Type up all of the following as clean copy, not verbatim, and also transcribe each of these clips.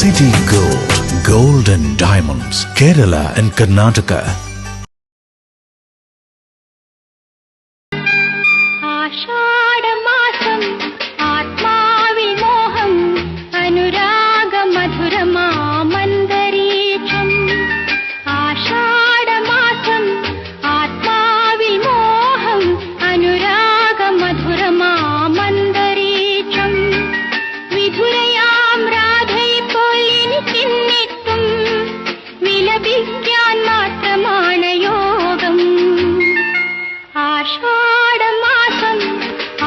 City Gold, Gold and Diamonds, Kerala and Karnataka. ആഷാഢമാസം ആത്മാവിൽ മോഹം അനുരാഗ മധുരമാമന്തരീക്ഷം. ആഷാഢമാസം ആത്മാവിൽ മോഹം അനുരാഗ മധുരമാമന്തരീക്ഷം. വിധുരയാം രാധയിപ്പോൾ എനിക്കെന്നെത്തും, വിലപിക്കാൻ മാത്രമാണ് യോഗം. ആഷാഢമാസം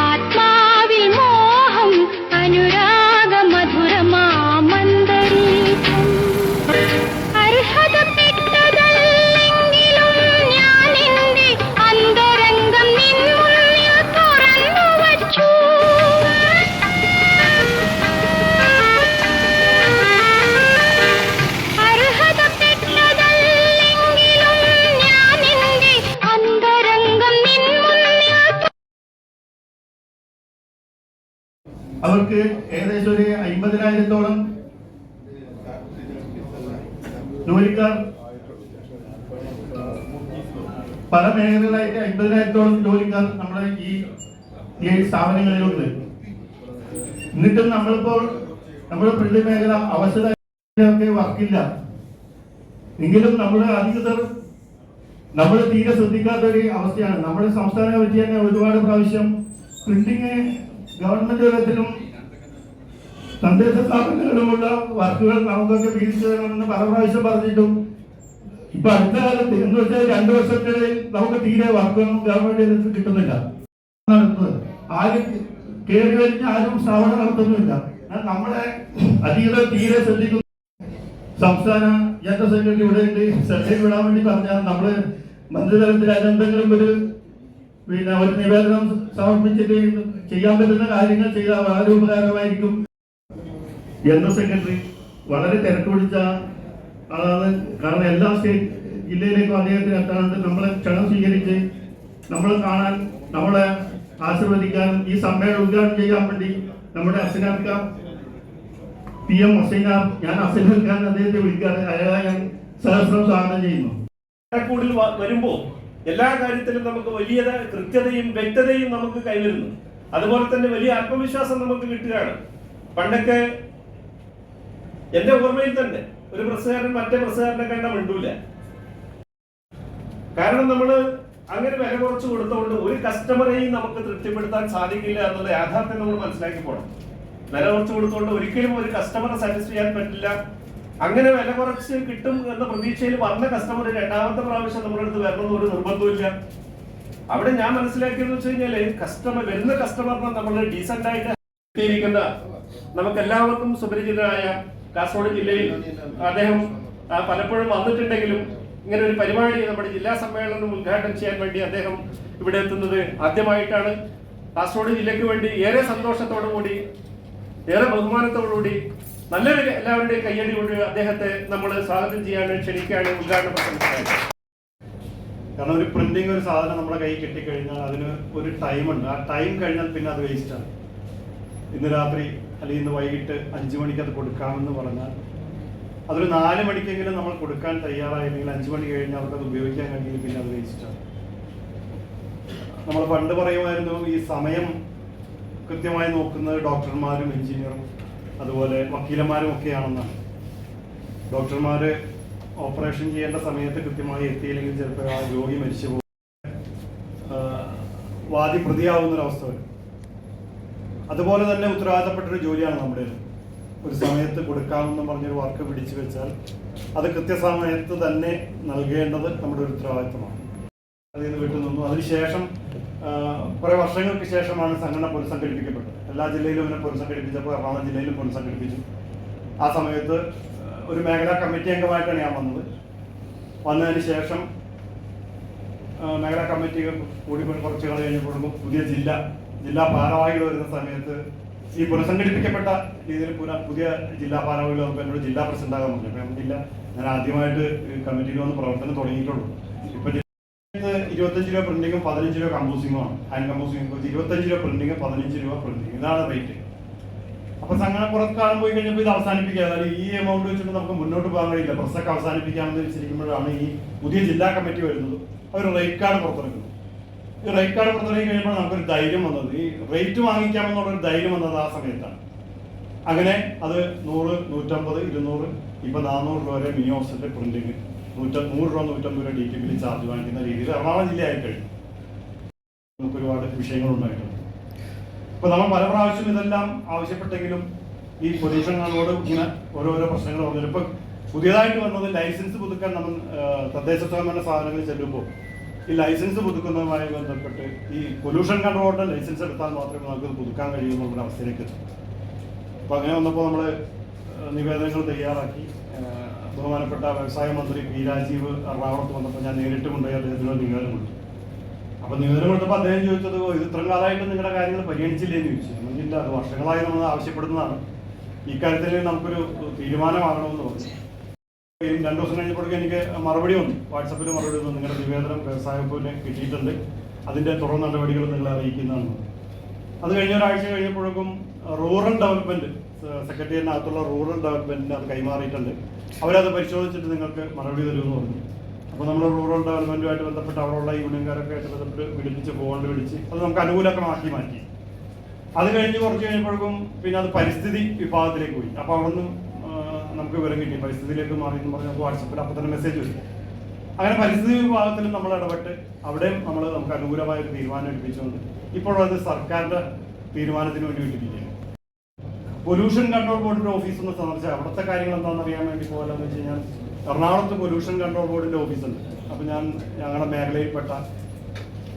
ആത്മാവിൽ മോഹം അനുരാഗ മധുരമാമന്തരീക്ഷം. അർഹതപ്പെട്ടതല്ലെങ്കിലും ഞാൻ എന്റെ അന്തരംഗം നിൻ മുന്നിൽ തുറന്നു വച്ചു. അർഹതപ്പെട്ടതല്ലെങ്കിലും ഞാൻ എന്റെ അന്തരംഗം നിൻ മുന്നിൽ. അവർക്ക് ഏകദേശം ഒരു 50,000-ഓളം ജോലിക്കാർ, പല മേഖലകളായിട്ട് 50,000-ഓളം ജോലിക്കാർ നമ്മുടെ ഈ സ്ഥാപനങ്ങളിലുണ്ട്. എന്നിട്ടും നമ്മളിപ്പോൾ നമ്മുടെ പ്രിന്റ് മേഖല അവസരമൊക്കെ വർക്കില്ല എങ്കിലും നമ്മുടെ അധികൃതർ നമ്മൾ തീരെ ശ്രദ്ധിക്കാത്ത ഒരു അവസ്ഥയാണ്. നമ്മുടെ സംസ്ഥാന കമ്മിറ്റി തന്നെ ഒരുപാട് പ്രാവശ്യം പ്രിന്റിങ് ഗവൺമെന്റ് തലത്തിലും തദ്ദേശ സ്ഥാപനങ്ങളിലുമുള്ള വർക്കുകൾ നമുക്കൊക്കെ വീഴ്ച തരണമെന്ന് പല പ്രാവശ്യം പറഞ്ഞിട്ടും ഇപ്പൊ അടുത്ത കാലത്ത് എന്ന് വെച്ചാൽ 2 വർഷത്തിനിടയിൽ നമുക്ക് തീരെ വർക്കൊന്നും ഗവൺമെന്റ് കിട്ടുന്നില്ല. നടത്തുന്നത് ആരും കയറി കഴിഞ്ഞ ആരും സ്ഥാപനം നടത്തുന്നില്ല. നമ്മളെ അധികൃതർ തീരെ ശ്രദ്ധിക്കുന്നു. സംസ്ഥാന ജനറൽ സെക്രട്ടറി ഇവിടെ ഉണ്ട്, സെക്രട്ടറി വിടാൻ വേണ്ടി പറഞ്ഞാൽ നമ്മള് മന്ത്രിതലത്തിൽ അതിനെന്തെങ്കിലും ഒരു നിവേദനം സമർപ്പിച്ചിട്ട് ചെയ്യാൻ പറ്റുന്ന കാര്യങ്ങൾ ചെയ്താൽ വളരെ ഉപകാരമായിരിക്കും. ജനറൽ സെക്രട്ടറി വളരെ തിരക്ക് പിടിച്ച ആളാണ്. കാരണം എല്ലാ സ്റ്റേറ്റ് ജില്ലയിലേക്കും അദ്ദേഹത്തിന് എത്താറുണ്ട്. നമ്മളെ ക്ഷണം സ്വീകരിച്ച് നമ്മളെ കാണാൻ, നമ്മളെ ആശീർവദിക്കാനും ഈ സമ്മേളനം ഉദ്ഘാടനം ചെയ്യാൻ വേണ്ടി നമ്മുടെ അസിനാർ ഖാൻ, PM അസിനാർ, ഞാൻ അസിനാർ ഖാൻ അദ്ദേഹത്തെ വിളിക്കാറ്, അയാളെ ഞാൻ സഹസ്രം സ്വാഗതം ചെയ്യുന്നു. വരുമ്പോ എല്ലാ കാര്യത്തിലും നമുക്ക് വലിയ കൃത്യതയും വ്യക്തതയും നമുക്ക് കൈവരുന്നു. അതുപോലെ തന്നെ വലിയ ആത്മവിശ്വാസം നമുക്ക് കിട്ടുകയാണ്. പണ്ടൊക്കെ എന്റെ ഓർമ്മയിൽ തന്നെ ഒരു പ്രസ്സുകാരൻ മറ്റേ പ്രസ്സുകാരനെ കണ്ട മിണ്ടൂല. കാരണം നമ്മള് അങ്ങനെ വില കുറച്ച് കൊടുത്തുകൊണ്ട് ഒരു കസ്റ്റമറെയും നമുക്ക് തൃപ്തിപ്പെടുത്താൻ സാധിക്കില്ല എന്നുള്ള യാഥാർത്ഥ്യം നമ്മൾ മനസ്സിലാക്കി പോകണം. വില കുറച്ച് കൊടുത്തുകൊണ്ട് ഒരിക്കലും ഒരു കസ്റ്റമറെ സാറ്റിസ്ഫൈ ചെയ്യാൻ പറ്റില്ല. അങ്ങനെ വില കുറച്ച് കിട്ടും എന്ന പ്രതീക്ഷയിൽ വന്ന കസ്റ്റമർ രണ്ടാമത്തെ പ്രാവശ്യം നമ്മുടെ അടുത്ത് വരണമെന്ന് ഒരു നിർബന്ധമില്ല. അവിടെ ഞാൻ മനസ്സിലാക്കിയെന്ന് വെച്ച് കഴിഞ്ഞാല് വരുന്ന കസ്റ്റമറിനെ നമ്മൾ ഡീസന്റ് ആയിട്ട് എത്തിയിരിക്കുന്ന നമുക്ക് എല്ലാവർക്കും സുപരിചിതനായ കാസർഗോഡ് ജില്ലയിൽ അദ്ദേഹം പലപ്പോഴും വന്നിട്ടുണ്ടെങ്കിലും ഇങ്ങനെ ഒരു പരിപാടി നമ്മുടെ ജില്ലാ സമ്മേളനം ഉദ്ഘാടനം ചെയ്യാൻ വേണ്ടി അദ്ദേഹം ഇവിടെ എത്തുന്നത് ആദ്യമായിട്ടാണ്. കാസർഗോഡ് ജില്ലയ്ക്ക് വേണ്ടി ഏറെ സന്തോഷത്തോടു കൂടി, ഏറെ ബഹുമാനത്തോടുകൂടി, നല്ലൊരു എല്ലാവരുടെയും കയ്യടി കൊണ്ട് അദ്ദേഹത്തെ നമ്മൾ സ്വാഗതം ചെയ്യാൻ ക്ഷണിക്കുകയാണ്. ഉദ്ഘാടനം പ്രസംഗിക്കുന്നത്. കാരണം ഒരു പ്രിന്റിംഗ് ഒരു സാധനം നമ്മുടെ കയ്യിൽ കിട്ടിക്കഴിഞ്ഞാൽ അതിന് ഒരു ടൈമുണ്ട്. ആ ടൈം കഴിഞ്ഞാൽ പിന്നെ അത് വേസ്റ്റാണ്. ഇന്ന് രാത്രി അല്ലെങ്കിൽ ഇന്ന് വൈകിട്ട് 5 മണിക്ക് അത് കൊടുക്കാമെന്ന് പറഞ്ഞാൽ അതൊരു 4 മണിക്കെങ്കിലും നമ്മൾ കൊടുക്കാൻ തയ്യാറായില്ലെങ്കിൽ 5 മണി കഴിഞ്ഞാൽ അവർക്കത് ഉപയോഗിക്കാൻ കഴിഞ്ഞെങ്കിൽ പിന്നെ അത് വേസ്റ്റാണ്. നമ്മൾ പണ്ട് പറയുമായിരുന്നു ഈ സമയം കൃത്യമായി നോക്കുന്നത് ഡോക്ടർമാരും എഞ്ചിനീയറും അതുപോലെ വക്കീലന്മാരും ഒക്കെയാണെന്നാണ്. ഡോക്ടർമാര് ഓപ്പറേഷൻ ചെയ്യേണ്ട സമയത്ത് കൃത്യമായി എത്തിയില്ലെങ്കിൽ ചിലപ്പോൾ ആ രോഗി മരിച്ചു പോകും, വാദി പ്രതിയാവുന്നൊരവസ്ഥ വരും. അതുപോലെ തന്നെ ഉത്തരവാദിത്തപ്പെട്ടൊരു ജോലിയാണ് നമ്മുടെ. ഒരു സമയത്ത് കൊടുക്കാമെന്ന് പറഞ്ഞൊരു വർക്ക് പിടിച്ചു വെച്ചാൽ അത് കൃത്യസമയത്ത് തന്നെ നൽകേണ്ടത് നമ്മുടെ ഒരു ഉത്തരവാദിത്തമാണ്. അതിൽ നിന്ന് വിട്ടു നിന്നു. അതിനുശേഷം കുറെ വർഷങ്ങൾക്ക് ശേഷമാണ് സംഘടന പുനഃസംഘടിപ്പിക്കപ്പെട്ടത്. എല്ലാ ജില്ലയിലും ഇങ്ങനെ പുനഃസംഘടിപ്പിച്ചപ്പോൾ എറണാകുളം ജില്ലയിലും പുനഃസംഘടിപ്പിച്ചു. ആ സമയത്ത് ഒരു മേഖലാ കമ്മിറ്റി അംഗമായിട്ടാണ് ഞാൻ വന്നത്. വന്നതിന് ശേഷം മേഖലാ കമ്മിറ്റി കൂടി കുറച്ച് കാലം കഴിഞ്ഞപ്പോഴും പുതിയ ജില്ലാ ഭാരവാഹികൾ വരുന്ന സമയത്ത് ഈ പുനഃസംഘടിപ്പിക്കപ്പെട്ട രീതിയിൽ പുതിയ ജില്ലാ ഭാരവാഹികൾ നമുക്ക് എന്നോട് ജില്ലാ പ്രസിഡന്റ് ആകാൻ പറ്റില്ല. അപ്പം ഞാൻ ആദ്യമായിട്ട് കമ്മിറ്റിയിൽ വന്ന് പ്രവർത്തനം തുടങ്ങിയിട്ടുള്ളൂ. ഇപ്പൊ 25 രൂപ പ്രിന്റിങ്ങും 15 രൂപ കമ്പോസിങ്ങുമാണ്. ഹാൻഡ് കമ്പോസിംഗ് 25 രൂപ പ്രിന്റിങ്, 15 രൂപ പ്രിന്റിങ്, ഇതാണ് റേറ്റ്. അപ്പൊ സംഘടന കുറച്ച് കാലം പോയി കഴിഞ്ഞപ്പോൾ ഇത് അവസാനിപ്പിക്കുക, അതായത് ഈ എമൗണ്ട് വെച്ചിട്ട് നമുക്ക് മുന്നോട്ട് പോകാൻ കഴിയില്ല, പ്രസ്സൊക്കെ അവസാനിപ്പിക്കാമെന്ന് വെച്ചിരിക്കുമ്പോഴാണ് ഈ പുതിയ ജില്ലാ കമ്മിറ്റി വരുന്നത്. അവർ റേറ്റ് കാർഡ് പുറത്തിറക്കുന്നു. ഈ റേറ്റ് കാർഡ് പുറത്തിറങ്ങി കഴിയുമ്പോൾ നമുക്കൊരു ധൈര്യം വന്നത്, ഈ റേറ്റ് വാങ്ങിക്കാമെന്നുള്ളൊരു ധൈര്യം വന്നത് ആ സമയത്താണ്. അങ്ങനെ അത് 100, 150, 200, ഇപ്പൊ 400 രൂപ വരെ മിനി ഓഫ്സെറ്റ് പ്രിന്റിങ്, 100 രൂപ 150 രൂപ DTP ചാർജ് വാങ്ങിക്കുന്ന രീതിയിൽ എറണാകുളം ജില്ലയായി കഴിഞ്ഞു. നമുക്ക് ഒരുപാട് വിഷയങ്ങളുണ്ടായിട്ടുണ്ട്. ഇപ്പൊ നമ്മൾ പല പ്രാവശ്യം ഇതെല്ലാം ആവശ്യപ്പെട്ടെങ്കിലും ഈ പൊല്യൂഷൻ കൺട്രോളോട് ഇങ്ങനെ ഓരോരോ പ്രശ്നങ്ങൾ വന്നില്ല. ഇപ്പൊ പുതിയതായിട്ട് വന്നത് ലൈസൻസ് പുതുക്കാൻ നമ്മൾ തദ്ദേശ സ്വയംഭരണ സ്ഥാപനങ്ങളിൽ ചെല്ലുമ്പോൾ ഈ ലൈസൻസ് പുതുക്കുന്നതുമായി ബന്ധപ്പെട്ട് ഈ പൊല്യൂഷൻ കൺട്രോളിന്റെ ലൈസൻസ് എടുത്താൽ മാത്രമേ നമുക്ക് പുതുക്കാൻ കഴിയുന്ന അവസ്ഥയിലേക്ക് എത്തും. അപ്പൊ അങ്ങനെ വന്നപ്പോൾ നമ്മൾ നിവേദനങ്ങൾ തയ്യാറാക്കി. ബഹുമാനപ്പെട്ട വ്യവസായ മന്ത്രി പി രാജീവ് എറണാകുളത്ത് വന്നപ്പോൾ ഞാൻ നേരിട്ട് കൊണ്ടുപോയി അദ്ദേഹത്തിനോട് നിവേദനം കൊടുത്തു. അപ്പൊ നിവേദനം കൊടുത്തപ്പോൾ അദ്ദേഹം ചോദിച്ചത്, ഇത് ഇത്രയും കാലമായിട്ട് നിങ്ങളുടെ കാര്യങ്ങൾ പരിഗണിച്ചില്ലേന്ന് ചോദിച്ചു. നമുക്കില്ല, അത് വർഷങ്ങളായി നമ്മൾ ആവശ്യപ്പെടുന്നതാണ്, ഇക്കാര്യത്തിൽ നമുക്കൊരു തീരുമാനമാകണമെന്ന് പറഞ്ഞു. 2 ദിവസം കഴിഞ്ഞപ്പോഴേക്കും എനിക്ക് മറുപടി വന്നു, വാട്സപ്പിൽ മറുപടി വന്നു, നിങ്ങളുടെ നിവേദനം വ്യവസായ വകുപ്പിന് കിട്ടിയിട്ടുണ്ട്, അതിന്റെ തുടർ നടപടികൾ നിങ്ങളെ അറിയിക്കുന്നതാണ്. അത് കഴിഞ്ഞ ഒരാഴ്ച കഴിഞ്ഞപ്പോഴേക്കും റൂറൽ ഡെവലപ്മെന്റ് സെക്രട്ടേറിയറ്റിനകത്തുള്ള റൂറൽ ഡെവലപ്മെന്റിന് അത് കൈമാറിയിട്ടുണ്ട്, അവരത് പരിശോധിച്ചിട്ട് നിങ്ങൾക്ക് മറുപടി തരുമെന്ന് പറഞ്ഞു. അപ്പോൾ നമ്മൾ റൂറൽ ഡെവലപ്മെന്റുമായിട്ട് ബന്ധപ്പെട്ട് അവിടെയുള്ള യൂണിയൻകാരൊക്കെ ആയിട്ട് ബന്ധപ്പെട്ട് വിളിപ്പിച്ച് വിളിച്ച് അത് നമുക്ക് അനുകൂലമാക്കി മാറ്റി. അത് കഴിഞ്ഞ് കുറച്ച് കഴിഞ്ഞപ്പോഴേക്കും പിന്നെ അത് പരിസ്ഥിതി വിഭാഗത്തിലേക്ക് പോയി. അപ്പോൾ അവിടെ നിന്നും നമുക്ക് വിവരം കിട്ടി, പരിസ്ഥിതിയിലേക്ക് മാറി എന്ന് പറഞ്ഞ് നമുക്ക് വാട്സപ്പിൽ അപ്പോൾ തന്നെ മെസ്സേജ് വരും. അങ്ങനെ പരിസ്ഥിതി വിഭാഗത്തിൽ നമ്മൾ ഇടപെട്ട് അവിടെയും നമുക്ക് അനുകൂലമായ ഒരു തീരുമാനം എടുപ്പിച്ചുകൊണ്ട് ഇപ്പോഴത് സർക്കാരിന്റെ തീരുമാനത്തിന് വേണ്ടി വിട്ടിരിക്കുകയാണ്. പൊല്യൂഷൻ കൺട്രോൾ ബോർഡിന്റെ ഓഫീസ് ഒന്ന് സന്ദർശിച്ച അവിടുത്തെ കാര്യങ്ങൾ എന്താണെന്ന് അറിയാൻ വേണ്ടി പോകാമെന്ന് വെച്ച് കഴിഞ്ഞാൽ എറണാകുളത്ത് പൊല്യൂഷൻ കൺട്രോൾ ബോർഡിന്റെ ഓഫീസുണ്ട്. അപ്പോൾ ഞാൻ ഞങ്ങളുടെ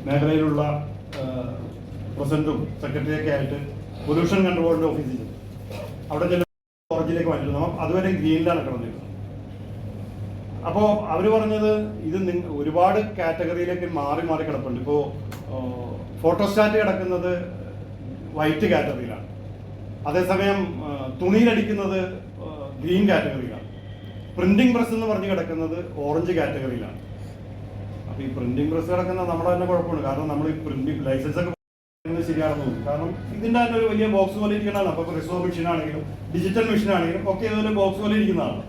മേഖലയിലുള്ള പ്രസിഡന്റും സെക്രട്ടറിയൊക്കെ ആയിട്ട് പൊല്യൂഷൻ കൺട്രോൾ ബോർഡിന്റെ ഓഫീസിൽ അവിടെ ചില ഓറഞ്ചിലേക്ക് മാറ്റിയിരുന്നു. നമ്മൾ അതുവരെ ഗ്രീനിലാണ് കിടന്നിരുന്നത്. അപ്പോൾ അവർ പറഞ്ഞത് ഇത് ഒരുപാട് കാറ്റഗറിയിലേക്ക് മാറി കിടപ്പുണ്ട്. ഇപ്പോൾ ഫോട്ടോസ്റ്റാറ്റ് കിടക്കുന്നത് വൈറ്റ് കാറ്റഗറിയിലാണ്, അതേസമയം തുണിയിലടിക്കുന്നത് ഗ്രീൻ കാറ്റഗറിയിലാണ്, പ്രിന്റിംഗ് പ്രസ് എന്ന് പറഞ്ഞ് കിടക്കുന്നത് ഓറഞ്ച് കാറ്റഗറിയിലാണ്. അപ്പോൾ ഈ പ്രിന്റിംഗ് പ്രസ് കിടക്കുന്നത് നമ്മുടെ തന്നെ കുഴപ്പമാണ്, കാരണം നമ്മൾ ഈ പ്രിന്റിംഗ് ലൈസൻസ് ഒക്കെ ശരിയാണെന്ന് തോന്നുന്നു. കാരണം ഇതിൻ്റെ തന്നെ ഒരു വലിയ ബോക്സ് പോലെ ഇരിക്കുന്നതാണ്. അപ്പോൾ റിസോ മെഷീൻ ആണെങ്കിലും ഡിജിറ്റൽ മെഷീൻ ആണെങ്കിലും ഒക്കെ ഇതൊരു ബോക്സ് പോലെ ഇരിക്കുന്നതാണ്.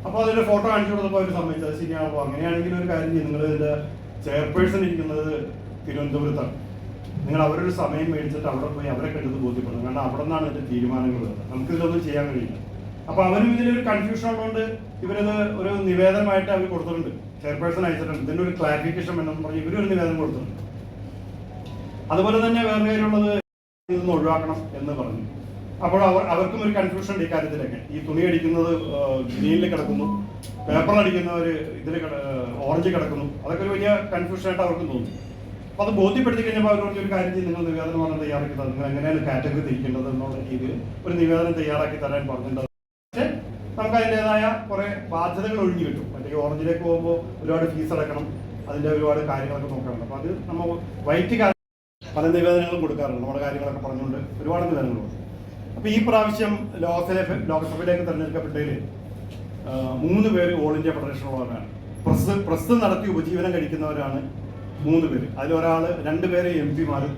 അപ്പോൾ അതിന്റെ ഫോട്ടോ കാണിച്ചു കൊടുത്തപ്പോൾ അവർ സമ്മതിച്ചത് ശരിയാണ്. അപ്പോൾ അങ്ങനെയാണെങ്കിൽ ഒരു കാര്യം ചെയ്യും, നിങ്ങൾ ഇതിന്റെ ചെയർപേഴ്സൺ ഇരിക്കുന്നത് തിരുവനന്തപുരത്താണ്, നിങ്ങൾ അവരൊരു സമയം മേടിച്ചിട്ട് അവിടെ പോയി അവരെ കണ്ടത് ബോധ്യപ്പെടും. കാരണം അവിടെ നിന്നാണ് ഇതിന്റെ തീരുമാനങ്ങൾ വരുന്നത്, നമുക്ക് ഇതിലൊന്നും ചെയ്യാൻ കഴിയില്ല. അപ്പൊ അവരും ഇതിലൊരു കൺഫ്യൂഷൻ ഉള്ളതുകൊണ്ട് ഇവരത് ഒരു നിവേദനമായിട്ട് അവർ കൊടുത്തിട്ടുണ്ട്, ചെയർപേഴ്സൺ അയച്ചിട്ടുണ്ട്, ഇതിന്റെ ഒരു ക്ലാരിഫിക്കേഷൻ വേണമെന്ന് പറഞ്ഞ് ഇവരൊരു നിവേദനം കൊടുത്തിട്ടുണ്ട്. അതുപോലെ തന്നെ വേറെ കാര്യമുള്ളത് ഇതൊന്ന് ഒഴിവാക്കണം എന്ന് പറഞ്ഞു. അപ്പോൾ അവർക്കും ഒരു കൺഫ്യൂഷൻ ഉണ്ട് ഇക്കാര്യത്തിലൊക്കെ. ഈ തുണി അടിക്കുന്നത് ഗ്രീനിൽ കിടക്കുന്നു, പേപ്പർ അടിക്കുന്നവർ ഇതിൽ ഓറഞ്ച് കിടക്കുന്നു, അതൊക്കെ ഒരു വലിയ കൺഫ്യൂഷൻ ആയിട്ട് അവർക്കും തോന്നി. അപ്പോൾ അത് ബോധ്യപ്പെടുത്തി കഴിഞ്ഞപ്പോൾ അവരോട് ഒരു കാര്യം ചെയ്ത് നിങ്ങൾ നിവേദനമാണ് തയ്യാറാക്കി തന്നത്, നിങ്ങൾ എങ്ങനെയാണ് കാറ്റഗറി തിരിക്കേണ്ടത് എന്നുള്ള രീതിയിൽ ഒരു നിവേദനം തയ്യാറാക്കി തരാൻ പറഞ്ഞിട്ടുണ്ട്. പക്ഷേ നമുക്ക് അതിൻ്റെതായ കുറേ ബാധ്യതകൾ ഒഴിഞ്ഞു കിട്ടും. അല്ലെങ്കിൽ ഓറഞ്ചിലേക്ക് പോകുമ്പോൾ ഒരുപാട് ഫീസ് അടക്കണം, അതിൻ്റെ ഒരുപാട് കാര്യങ്ങളൊക്കെ നോക്കണം. അപ്പോൾ അത് നമ്മൾ വൈറ്റ് പല നിവേദനങ്ങളും കൊടുക്കാറുണ്ട്, നമ്മുടെ കാര്യങ്ങളൊക്കെ പറഞ്ഞുകൊണ്ട് ഒരുപാട് നിവേദനങ്ങൾ കൊടുക്കും. അപ്പോൾ ഈ പ്രാവശ്യം ലോക്സഭയിലേക്ക് തിരഞ്ഞെടുക്കപ്പെട്ടതിൽ 3 പേര് ഓൾ ഇന്ത്യ ഫെഡറേഷനുള്ളവരാണ്. പ്രസ് നടത്തി ഉപജീവനം കഴിക്കുന്നവരാണ് 3 പേര്. അതിലൊരാൾ 2 പേര് MP-മാരും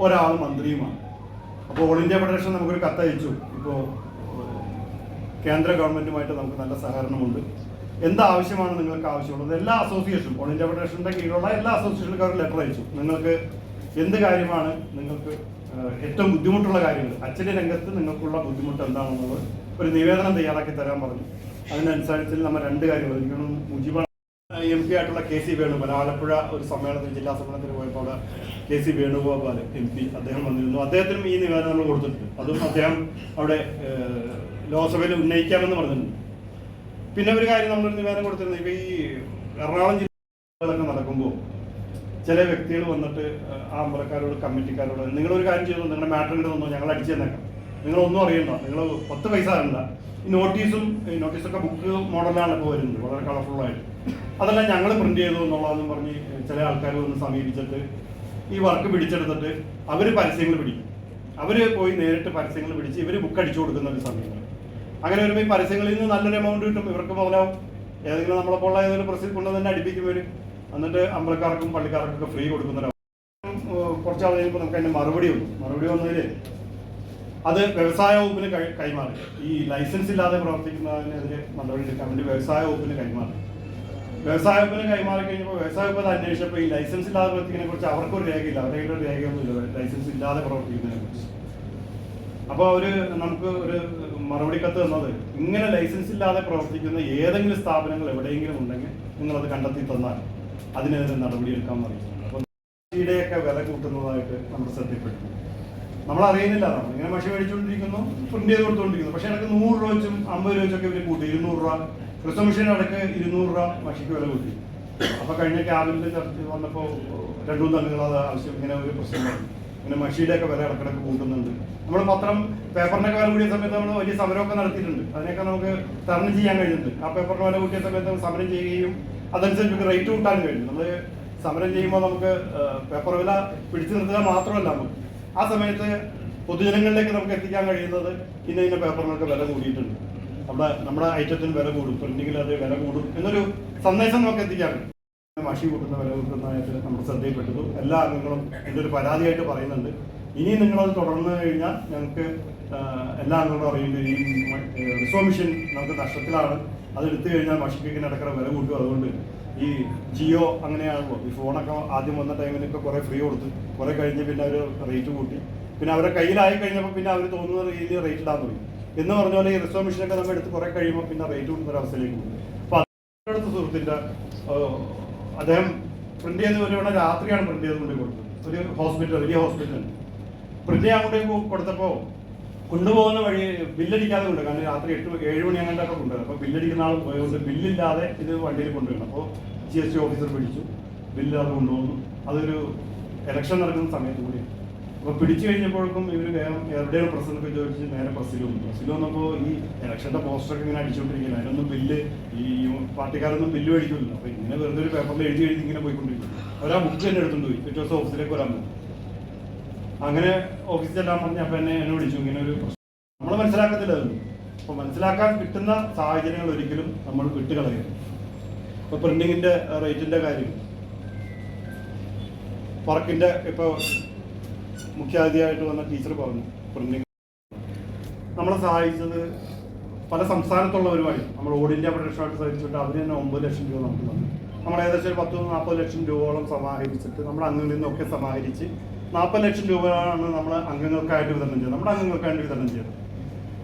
ഒരാൾ മന്ത്രിയുമാണ്. അപ്പോൾ ഓൾ ഇന്ത്യ ഫെഡറേഷൻ നമുക്കൊരു കത്തയച്ചു. ഇപ്പോൾ കേന്ദ്ര ഗവൺമെന്റുമായിട്ട് നമുക്ക് നല്ല സഹകരണമുണ്ട്, എന്താവശ്യമാണ് നിങ്ങൾക്ക് ആവശ്യമുള്ളത് എല്ലാ അസോസിയേഷനും ഓൾ ഇന്ത്യ ഫെഡറേഷന്റെ കീഴിലുള്ള എല്ലാ അസോസിയേഷനുകാരും ഒരു ലെറ്റർ അയച്ചു. നിങ്ങൾക്ക് എന്ത് കാര്യമാണ് നിങ്ങൾക്ക് ഏറ്റവും ബുദ്ധിമുട്ടുള്ള കാര്യങ്ങൾ, അച്ചടി രംഗത്ത് നിങ്ങൾക്കുള്ള ബുദ്ധിമുട്ട് എന്താണെന്നുള്ളത് ഒരു നിവേദനം തയ്യാറാക്കി തരാൻ പറഞ്ഞു. അതിനനുസരിച്ച് നമ്മൾ 2 കാര്യങ്ങൾ, എനിക്കൊന്ന് മുജിബാണ് MP ആയിട്ടുള്ള KC വേണുഗോപാൽ, ആലപ്പുഴ ഒരു സമ്മേളനത്തിൽ ജില്ലാ സമ്മേളനത്തിന് പോയപ്പോൾ അവിടെ KC വേണുഗോപാൽ MP അദ്ദേഹം വന്നിരുന്നു. അദ്ദേഹത്തിനും ഈ നിവേദനം നമ്മൾ കൊടുത്തിട്ടുണ്ട്. അതും അദ്ദേഹം അവിടെ ലോക്സഭയിൽ ഉന്നയിക്കാമെന്ന് പറഞ്ഞിട്ടുണ്ട്. പിന്നെ ഒരു കാര്യം നമ്മളൊരു നിവേദനം കൊടുത്തിരുന്നത്, ഇപ്പോൾ ഈ എറണാകുളം ജില്ലകളൊക്കെ നടക്കുമ്പോൾ ചില വ്യക്തികൾ വന്നിട്ട് ആ അമ്പലക്കാരോട് കമ്മിറ്റിക്കാരോട് നിങ്ങളൊരു കാര്യം ചെയ്തു, നിങ്ങളുടെ മാറ്റർ ഇട്ട് തന്നോ, ഞങ്ങൾ അടിച്ചു തന്നേക്കാം, നിങ്ങളൊന്നും അറിയണ്ട, നിങ്ങൾ 10 പൈസ തരണ്ട, ഈ നോട്ടീസൊക്കെ ബുക്ക് മോഡലാണ് ഇപ്പോൾ വരുന്നത്, വളരെ കളർഫുള്ളായിട്ട്, അതെല്ലാം ഞങ്ങൾ പ്രിന്റ് ചെയ്തു എന്നുള്ളതെന്ന് പറഞ്ഞ് ചില ആൾക്കാർ വന്ന് സമീപിച്ചിട്ട് ഈ വർക്ക് പിടിച്ചെടുത്തിട്ട് അവർ പരസ്യങ്ങൾ പിടിക്കും. അവർ പോയി നേരിട്ട് പരസ്യങ്ങൾ പിടിച്ച് ഇവർ ബുക്ക് അടിച്ചു കൊടുക്കുന്ന ഒരു സമയങ്ങൾ. അങ്ങനെ വരുമ്പോൾ ഈ പരസ്യങ്ങളിൽ നിന്ന് നല്ലൊരു എമൗണ്ട് കിട്ടും, ഇവർക്ക് മുതലാവും. ഏതെങ്കിലും നമ്മളെപ്പോലുള്ള ഏതെങ്കിലും പ്രസിൽ കൊണ്ട് തന്നെ അടിപ്പിക്കും വരും. എന്നിട്ട് അമ്പലക്കാർക്കും പള്ളിക്കാർക്കൊക്കെ ഫ്രീ കൊടുക്കുന്നവരാണ്. കുറച്ചാൾ കഴിയുമ്പോൾ നമുക്ക് അതിൻ്റെ മറുപടി വന്നതിൽ അത് വ്യവസായ വകുപ്പിന് കൈമാറി. ഈ ലൈസൻസ് ഇല്ലാതെ പ്രവർത്തിക്കുന്നതിനെതിരെ നടപടി എടുക്കാൻ വേണ്ടി വ്യവസായ വകുപ്പിന് കൈമാറി. വ്യവസായ വകുപ്പിന് കൈമാറി കഴിഞ്ഞപ്പോൾ വ്യവസായ വകുപ്പ് അന്വേഷിച്ചപ്പോൾ ഈ ലൈസൻസ് ഇല്ലാതെ പ്രവർത്തിക്കുന്നതിനെ കുറിച്ച് അവർക്കൊരു രേഖയില്ല, അവരുടെ ഒരു രേഖയൊന്നുമില്ല ലൈസൻസ് ഇല്ലാതെ പ്രവർത്തിക്കുന്നതിനെ കുറിച്ച്. അപ്പോൾ നമുക്ക് ഒരു മറുപടി കത്ത് തന്നത്, ഇങ്ങനെ ലൈസൻസ് ഇല്ലാതെ പ്രവർത്തിക്കുന്ന ഏതെങ്കിലും സ്ഥാപനങ്ങൾ എവിടെയെങ്കിലും ഉണ്ടെങ്കിൽ നിങ്ങളത് കണ്ടെത്തി തന്നാൽ അതിനെതിരെ നടപടിയെടുക്കാൻ അറിയിച്ചിട്ടുണ്ട്. അപ്പോൾ മഷിയുടെയൊക്കെ വില കൂട്ടുന്നതായിട്ട് നമ്മൾ ശ്രദ്ധപ്പെട്ടു. നമ്മൾ അറിയുന്നില്ല, ഇങ്ങനെ മഷി മേടിച്ചുകൊണ്ടിരിക്കുന്നു, പ്രിന്റ് ചെയ്ത് കൊടുത്തുകൊണ്ടിരിക്കുന്നു. പക്ഷേ ഇടയ്ക്ക് 100 രൂപ വെച്ചും 50 രൂപ വെച്ചൊക്കെ ഇവർ കൂട്ടി. 200 രൂപ ക്രിസ്തു മെഷീൻ അടക്ക് 200 രൂപ മഷിക്ക് വില കൂട്ടി. അപ്പോൾ കഴിഞ്ഞ ക്യാബിനറ്റ് ചർച്ച വന്നപ്പോൾ 2-3 അംഗങ്ങൾ അത് ആവശ്യം ഇങ്ങനെ ഒരു പ്രശ്നമാണ്. ഇങ്ങനെ മഷിയുടെയൊക്കെ വില ഇടക്കിടക്ക് കൂട്ടുന്നുണ്ട്. നമ്മൾ പത്രം പേപ്പറിനൊക്കെ വില കൂടിയ സമയത്ത് നമ്മൾ വലിയ സമരമൊക്കെ നടത്തിയിട്ടുണ്ട്. അതിനൊക്കെ നമുക്ക് തരണം ചെയ്യാൻ കഴിയുന്നുണ്ട്. ആ പേപ്പറിന് വില കൂട്ടിയ സമയത്ത് നമ്മൾ സമരം ചെയ്യുകയും അതനുസരിച്ച് റേറ്റ് കൂട്ടാനും കഴിയും. നമ്മൾ സമരം ചെയ്യുമ്പോൾ നമുക്ക് പേപ്പർ വില പിടിച്ചു നിർത്തുക മാത്രമല്ല, നമുക്ക് ആ സമയത്ത് പൊതുജനങ്ങളിലേക്ക് നമുക്ക് എത്തിക്കാൻ കഴിയുന്നത് ഇന്ന പേപ്പറിനൊക്കെ വില കൂടിയിട്ടുണ്ട്, നമ്മുടെ ഐറ്റത്തിന് വില കൂടും, പ്രിന്റിങ്ങിൽ അത് വില കൂടും എന്നൊരു സന്ദേശം നമുക്ക് എത്തിക്കാൻ കഴിയും. മഷി കൂട്ടുന്ന വില കൂട്ടുന്നതായിട്ട് നമ്മുടെ ശ്രദ്ധയിൽപ്പെട്ടു. എല്ലാ അംഗങ്ങളും എൻ്റെ ഒരു പരാതിയായിട്ട് പറയുന്നുണ്ട്. ഇനി നിങ്ങളത് തുടർന്ന് കഴിഞ്ഞാൽ ഞങ്ങൾക്ക് എല്ലാ അംഗങ്ങളും അറിയുന്നത് ഈ റിസോ മെഷീൻ നമുക്ക് നഷ്ടത്തിലാണ്, അത് എടുത്തു കഴിഞ്ഞാൽ മഷിക്ക് നടക്കുന്ന വില കൂട്ടും. അതുകൊണ്ട് ഈ ജിയോ അങ്ങനെയാണല്ലോ, ഈ ഫോണൊക്കെ ആദ്യം വന്ന ടൈമിലൊക്കെ കുറേ ഫ്രീ കൊടുത്തു, കുറേ കഴിഞ്ഞ് പിന്നെ അവർ റേറ്റ് കൂട്ടി, പിന്നെ അവരുടെ കയ്യിലായി കഴിഞ്ഞപ്പോൾ പിന്നെ അവർ തോന്നുന്ന രീതിയിൽ റേറ്റ് ഇടാൻ തുടങ്ങി എന്ന് പറഞ്ഞ പോലെ ഈ റിസോ മെഷീനൊക്കെ നമ്മൾ എടുത്ത് കുറേ കഴിയുമ്പോൾ പിന്നെ റേറ്റ് കൂടുന്ന ഒരു അവസ്ഥയിലേക്ക് പോകും. അപ്പോൾ അടുത്ത സുഹൃത്തിൻ്റെ അദ്ദേഹം പ്രിന്റ് ചെയ്ത് ഒരു രാത്രിയാണ് പ്രിന്റ് ചെയ്ത് കൊണ്ടു കൊടുത്തത്. ഒരു ഹോസ്പിറ്റൽ, വലിയ ഹോസ്പിറ്റൽ പ്രിന്റ് ചെയ്യാൻ കൊണ്ടു കൊടുത്തപ്പോൾ കൊണ്ടുപോകുന്ന വഴി ബില്ലടിക്കാതെ കൊണ്ട്, കാരണം രാത്രി 8-7 മണി അങ്ങോട്ടൊക്കെ കൊണ്ടുവരും. അപ്പോൾ ബില്ലടിക്കുന്ന ആൾ പോയതുകൊണ്ട് ബില്ലില്ലാതെ ഇത് വണ്ടിയിൽ കൊണ്ടുവരണം. അപ്പോൾ GST ഓഫീസർ പിടിച്ചു, ബില്ലില്ലാതെ കൊണ്ടുപോകുന്നു. അതൊരു ഇലക്ഷൻ നടക്കുന്ന സമയത്ത് കൂടി. അപ്പോൾ പിടിച്ചു കഴിഞ്ഞപ്പോഴേക്കും ഇവർ വേഗം എവിടെയാണ് പ്രസ് എന്നൊക്കെ ചോദിച്ച് നേരെ പ്രസ്സിൽ വന്നപ്പോൾ ഈ ഇലക്ഷൻ്റെ പോസ്റ്ററൊക്കെ ഇങ്ങനെ അടിച്ചുകൊണ്ടിരിക്കുന്നത്. അതിനൊന്നും ബില്ല് ഈ പാർട്ടിക്കാരൊന്നും ബില്ല് മേടിക്കില്ല. അപ്പോൾ ഇങ്ങനെ വെറുതെ ഒരു പേപ്പറിൽ എഴുതി ഇങ്ങനെ പോയിക്കൊണ്ടിരിക്കും. അവരാ ബുക്ക് തന്നെ എടുത്തുകൊണ്ട് പോയി. പിറ്റേ ദിവസം ഓഫീസിലേക്ക് വരാൻ പോകും. അങ്ങനെ ഓഫീസിൽ ചെല്ലാൻ പറഞ്ഞപ്പോൾ എന്നെ വിളിച്ചു, ഇങ്ങനെ ഒരു പ്രശ്നം നമ്മൾ മനസ്സിലാക്കത്തില്ല. അതൊന്നും അപ്പോൾ മനസ്സിലാക്കാൻ കിട്ടുന്ന സാഹചര്യങ്ങൾ ഒരിക്കലും നമ്മൾ വിട്ടുകളയരുത്. ഇപ്പോൾ പ്രിന്റിങ്ങിൻ്റെ റേറ്റിൻ്റെ കാര്യം, വർക്കിൻ്റെ ഇപ്പോൾ മുഖ്യാതിഥിയായിട്ട് വന്ന ടീച്ചർ പറഞ്ഞു, പ്രിന്റിങ് നമ്മളെ സഹായിച്ചത് പല സംസ്ഥാനത്തുള്ള പരിപാടി. നമ്മൾ ഓൾ ഇന്ത്യ ഫെഡറേഷനായിട്ട് സഹായിച്ചിട്ട് അവർ തന്നെ 9 ലക്ഷം രൂപ നമുക്ക് തന്നു. നമ്മൾ ഏകദേശം ഒരു 30-40 ലക്ഷം രൂപയോളം സമാഹരിച്ചിട്ട് നമ്മുടെ അംഗങ്ങളിൽ നിന്നൊക്കെ സമാഹരിച്ച് 40 ലക്ഷം രൂപയാണ് നമ്മൾ അംഗങ്ങൾക്കായിട്ട് വിതരണം ചെയ്തത്, നമ്മുടെ അംഗങ്ങൾക്കായിട്ട് വിതരണം ചെയ്തത്.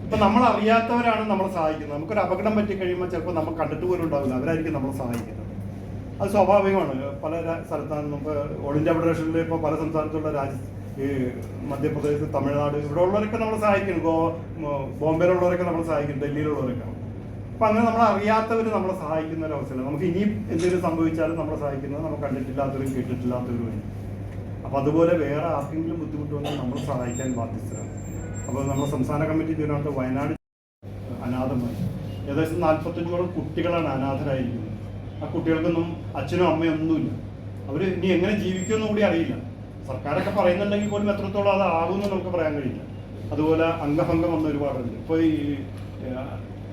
ഇപ്പം നമ്മൾ അറിയാത്തവരാണ് നമ്മളെ സഹായിക്കുന്നത്. നമുക്കൊരു അപകടം പറ്റി കഴിയുമ്പോൾ ചിലപ്പോൾ നമ്മൾ കണ്ടിട്ട് പോലും ഉണ്ടാവില്ല, അവരായിരിക്കും നമ്മളെ സഹായിക്കുന്നത്. അത് സ്വാഭാവികമാണ്. പല സ്ഥലത്താണ് ഇപ്പോൾ ഓൾ ഇന്ത്യ ഫെഡറേഷനിൽ ഇപ്പോൾ പല സംസ്ഥാനത്തുള്ള ഈ മധ്യപ്രദേശ്, തമിഴ്നാട് ഇവിടെ ഉള്ളവരൊക്കെ നമ്മളെ സഹായിക്കുന്നു, ബോംബെയിലുള്ളവരൊക്കെ നമ്മളെ സഹായിക്കുന്നു, ഡൽഹിയിലുള്ളവരൊക്കെ. അപ്പം അങ്ങനെ നമ്മൾ അറിയാത്തവർ നമ്മളെ സഹായിക്കുന്ന ഒരു അവസ്ഥയില്ല. നമുക്ക് ഇനിയും എന്തെങ്കിലും സംഭവിച്ചാലും നമ്മളെ സഹായിക്കുന്നത് നമ്മൾ കണ്ടിട്ടില്ലാത്തവരും കേട്ടിട്ടില്ലാത്തവരും വേണ്ടി. അപ്പോൾ അതുപോലെ വേറെ ആർക്കെങ്കിലും ബുദ്ധിമുട്ട് വന്നാൽ നമ്മൾ സഹായിക്കാൻ ബാധ്യസ്ഥരാണ്. അപ്പോൾ നമ്മുടെ സംസ്ഥാന കമ്മിറ്റി ഇതിനകത്ത് വയനാട് അനാഥമായി ഏകദേശം 45ഓളം കുട്ടികളാണ് അനാഥരായിരിക്കുന്നത്. ആ കുട്ടികൾക്കൊന്നും അച്ഛനും അമ്മയും ഒന്നുമില്ല. അവർ ഇനി എങ്ങനെ ജീവിക്കുമെന്നും കൂടി അറിയില്ല. സർക്കാരൊക്കെ പറയുന്നുണ്ടെങ്കിൽ പോലും എത്രത്തോളം അത് ആകുമെന്ന് നമുക്ക് പറയാൻ കഴിയില്ല. അതുപോലെ അംഗഭംഗം വന്ന ഒരുപാടുണ്ട്. ഇപ്പോൾ ഈ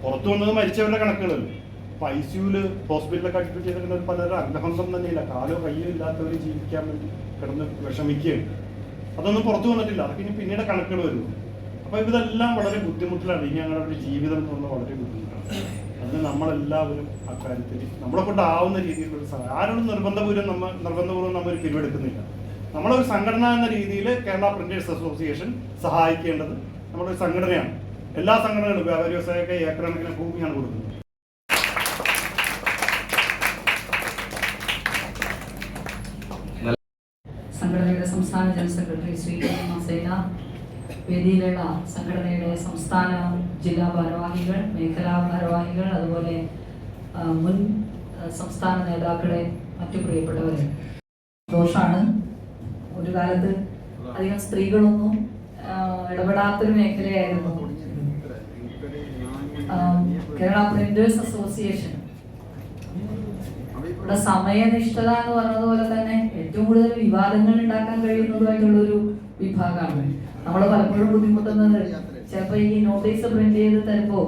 പുറത്തു വന്നത് മരിച്ചവരുടെ കണക്കുകളല്ലേ. ഇപ്പോൾ ICUവിൽ ഹോസ്പിറ്റലൊക്കെ അഡ്മിറ്റ് ചെയ്തിരുന്ന പലരും അംഗഭംഗം തന്നെയില്ല, കാലോ കയ്യോ ഇല്ലാത്തവർ ജീവിക്കാൻ വേണ്ടി കിടന്ന് വിഷമിക്കുകയാണ്. അതൊന്നും പുറത്തു വന്നിട്ടില്ല. അതൊക്കെ ഇനി പിന്നീട് കണക്കുകൾ വരുന്നു. അപ്പോൾ ഇതെല്ലാം വളരെ ബുദ്ധിമുട്ടിലാണ്. ഇനി ഞങ്ങളുടെ ജീവിതം എന്നുള്ള വളരെ ബുദ്ധിമുട്ടാണ്. അതിന് നമ്മളെല്ലാവരും അക്കാര്യത്തിൽ നമ്മളെ കൊണ്ടാവുന്ന രീതിയിലുള്ള ആരോടും നിർബന്ധപൂർവ്വം നമ്മൾ ഒരു പിരിവെടുക്കുന്നില്ല. നമ്മളൊരു സംഘടന എന്ന രീതിയിൽ കേരള പ്രിന്റേഴ്സ് അസോസിയേഷൻ സഹായിക്കേണ്ടത് നമ്മുടെ ഒരു സംഘടനയാണ്. എല്ലാ സംഘടനകളും വ്യാപാരി വ്യവസായമൊക്കെ ഏക്കറക്കണക്കിന് ഭൂമിയാണ് കൊടുക്കുന്നത്. സംഘടനയുടെ സംസ്ഥാന ജനറൽ സെക്രട്ടറി ശ്രീ സേന, വേദിയിലുള്ള സംഘടനയുടെ സംസ്ഥാന ജില്ലാ ഭാരവാഹികൾ, മേഖലാ ഭാരവാഹികൾ, അതുപോലെ മുൻ സംസ്ഥാന നേതാക്കളെ, മറ്റു പ്രിയപ്പെട്ടവരെ, ദോഷാണ്. ഒരു കാലത്ത് അധികം സ്ത്രീകളൊന്നും ഇടപെടാത്തൊരു മേഖലയായിരുന്നു കേരള പ്രിന്റേഴ്സ് അസോസിയേഷൻ. ഇവിടെ സമയനിഷ്ഠത എന്ന് പറഞ്ഞതുപോലെ തന്നെ ഏറ്റവും കൂടുതൽ വിവാദങ്ങൾ ഉണ്ടാക്കാൻ കഴിയുന്നതുമായിട്ടുള്ളൊരു വിഭാഗമാണ്. നമ്മൾ പലപ്പോഴും ബുദ്ധിമുട്ടുന്നത് ചിലപ്പോൾ ഈ നോട്ടീസ് പ്രിന്റ് ചെയ്ത് തരുമ്പോ